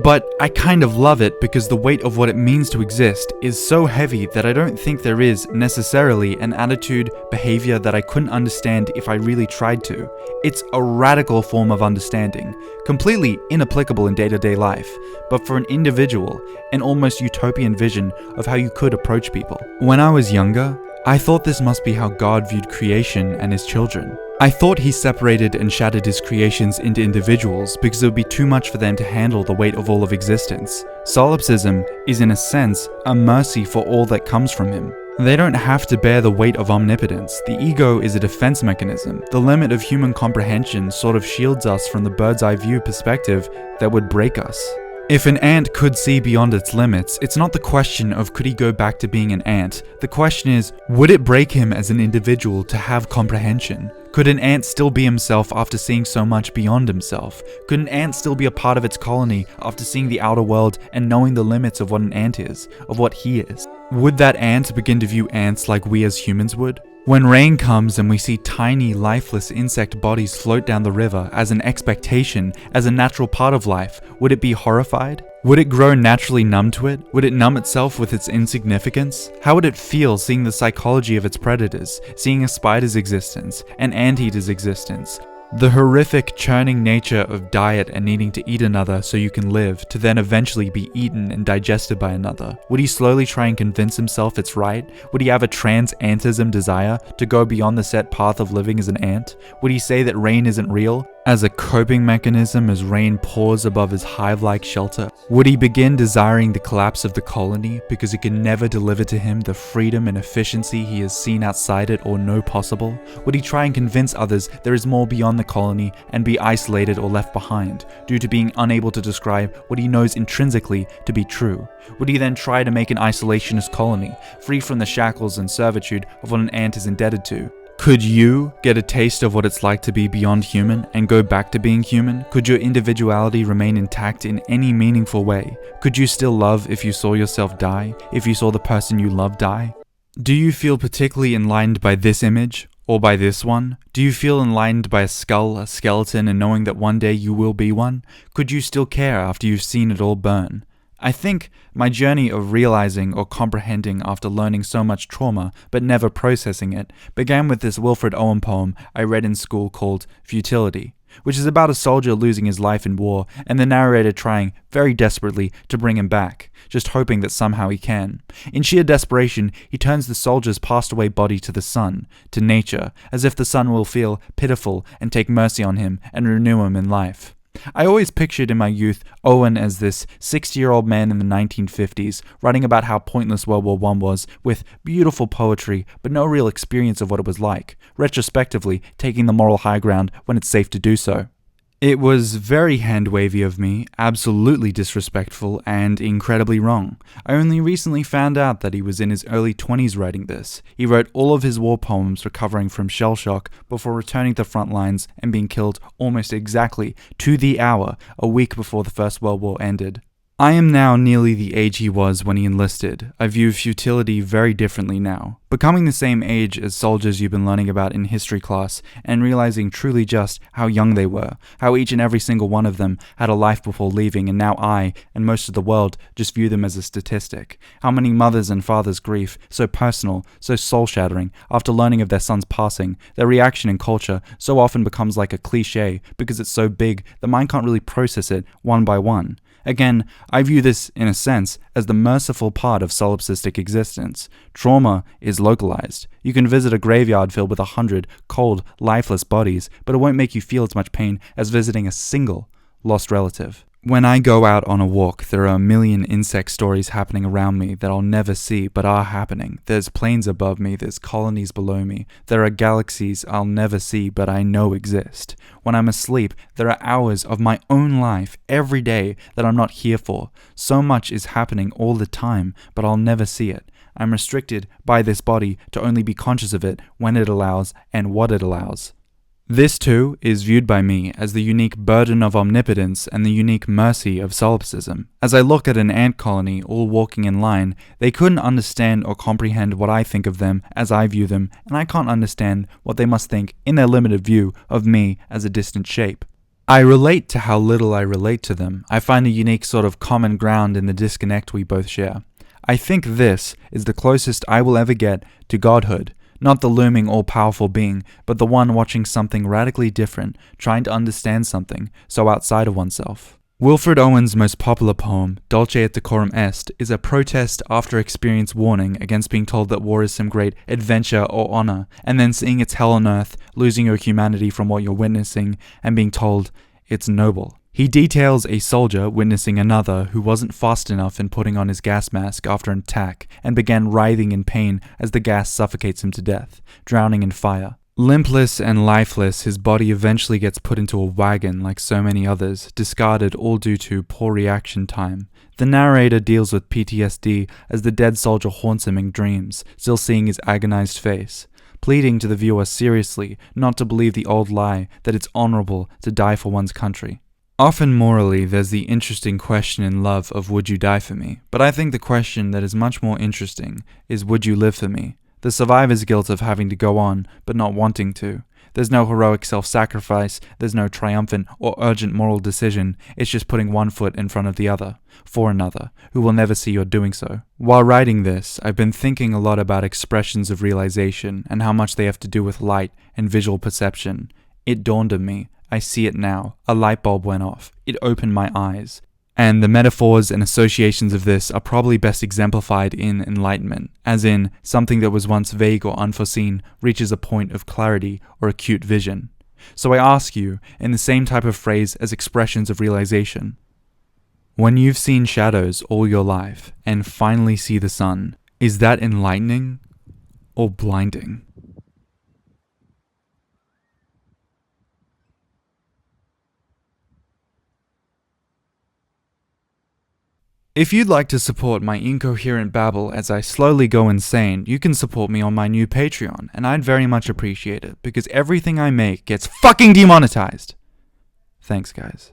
But I kind of love it because the weight of what it means to exist is so heavy that I don't think there is necessarily an attitude, behavior that I couldn't understand if I really tried to. It's a radical form of understanding, completely inapplicable in day-to-day life, but for an individual, an almost utopian vision of how you could approach people. When I was younger, I thought this must be how God viewed creation and his children. I thought he separated and shattered his creations into individuals because it would be too much for them to handle the weight of all of existence. Solipsism is in a sense a mercy for all that comes from him. They don't have to bear the weight of omnipotence. The ego is a defense mechanism. The limit of human comprehension sort of shields us from the bird's eye view perspective that would break us. If an ant could see beyond its limits, it's not the question of could he go back to being an ant. The question is, would it break him as an individual to have comprehension? Could an ant still be himself after seeing so much beyond himself? Could an ant still be a part of its colony after seeing the outer world and knowing the limits of what an ant is, of what he is? Would that ant begin to view ants like we as humans would? When rain comes and we see tiny, lifeless insect bodies float down the river as an expectation, as a natural part of life, would it be horrified? Would it grow naturally numb to it? Would it numb itself with its insignificance? How would it feel seeing the psychology of its predators, seeing a spider's existence, an anteater's existence, The horrific churning nature of diet and needing to eat another so you can live, to then eventually be eaten and digested by another. Would he slowly try and convince himself it's right? Would he have a trans-antism desire to go beyond the set path of living as an ant? Would he say that rain isn't real, as a coping mechanism as rain pours above his hive-like shelter? Would he begin desiring the collapse of the colony because it can never deliver to him the freedom and efficiency he has seen outside it or know possible? Would he try and convince others there is more beyond the colony and be isolated or left behind, due to being unable to describe what he knows intrinsically to be true? Would he then try to make an isolationist colony, free from the shackles and servitude of what an ant is indebted to? Could you get a taste of what it's like to be beyond human and go back to being human? Could your individuality remain intact in any meaningful way? Could you still love if you saw yourself die, if you saw the person you love die? Do you feel particularly enlightened by this image? Or by this one? Do you feel enlightened by a skull, a skeleton, and knowing that one day you will be one? Could you still care after you've seen it all burn? I think my journey of realizing or comprehending after learning so much trauma but never processing it began with this Wilfred Owen poem I read in school called Futility, which is about a soldier losing his life in war and the narrator trying very desperately to bring him back, just hoping that somehow he can. In sheer desperation, he turns the soldier's passed away body to the sun, to nature, as if the sun will feel pitiful and take mercy on him and renew him in life. I always pictured in my youth Owen as this 60-year-old man in the 1950s, writing about how pointless World War I was, with beautiful poetry, but no real experience of what it was like, retrospectively taking the moral high ground when it's safe to do so. It was very hand-wavy of me, absolutely disrespectful, and incredibly wrong. I only recently found out that he was in his early 20s writing this. He wrote all of his war poems recovering from shell shock before returning to the front lines and being killed almost exactly to the hour a week before the First World War ended. I am now nearly the age he was when he enlisted. I view futility very differently now, becoming the same age as soldiers you've been learning about in history class and realizing truly just how young they were, how each and every single one of them had a life before leaving, and now I, and most of the world, just view them as a statistic. How many mothers and fathers' grief, so personal, so soul-shattering, after learning of their son's passing, their reaction in culture so often becomes like a cliche because it's so big the mind can't really process it one by one. Again, I view this, in a sense, as the merciful part of solipsistic existence. Trauma is localized. You can visit a graveyard filled with 100 cold, lifeless bodies, but it won't make you feel as much pain as visiting a single lost relative. When I go out on a walk, there are a million insect stories happening around me that I'll never see but are happening. There's planes above me, there's colonies below me. There are galaxies I'll never see but I know exist. When I'm asleep, there are hours of my own life every day that I'm not here for. So much is happening all the time, but I'll never see it. I'm restricted by this body to only be conscious of it when it allows and what it allows. This, too, is viewed by me as the unique burden of omnipotence and the unique mercy of solipsism. As I look at an ant colony all walking in line, they couldn't understand or comprehend what I think of them as I view them, and I can't understand what they must think in their limited view of me as a distant shape. I relate to how little I relate to them. I find a unique sort of common ground in the disconnect we both share. I think this is the closest I will ever get to godhood. Not the looming all-powerful being, but the one watching something radically different, trying to understand something so outside of oneself. Wilfred Owen's most popular poem, Dulce et Decorum Est, is a protest after experience warning against being told that war is some great adventure or honor, and then seeing it's hell on earth, losing your humanity from what you're witnessing, and being told it's noble. He details a soldier witnessing another who wasn't fast enough in putting on his gas mask after an attack and began writhing in pain as the gas suffocates him to death, drowning in fire. Limpless and lifeless, his body eventually gets put into a wagon like so many others, discarded all due to poor reaction time. The narrator deals with PTSD as the dead soldier haunts him in dreams, still seeing his agonized face, pleading to the viewer seriously not to believe the old lie that it's honorable to die for one's country. Often morally, there's the interesting question in love of would you die for me, but I think the question that is much more interesting is would you live for me? The survivor's guilt of having to go on, but not wanting to. There's no heroic self-sacrifice, there's no triumphant or urgent moral decision, it's just putting one foot in front of the other, for another, who will never see you're doing so. While writing this, I've been thinking a lot about expressions of realization and how much they have to do with light and visual perception. It dawned on me. I see it now. A light bulb went off. It opened my eyes. And the metaphors and associations of this are probably best exemplified in enlightenment, as in something that was once vague or unforeseen reaches a point of clarity or acute vision. So I ask you, in the same type of phrase as expressions of realization, when you've seen shadows all your life and finally see the sun, is that enlightening or blinding? If you'd like to support my incoherent babble as I slowly go insane, you can support me on my new Patreon, and I'd very much appreciate it, because everything I make gets fucking demonetized. Thanks, guys.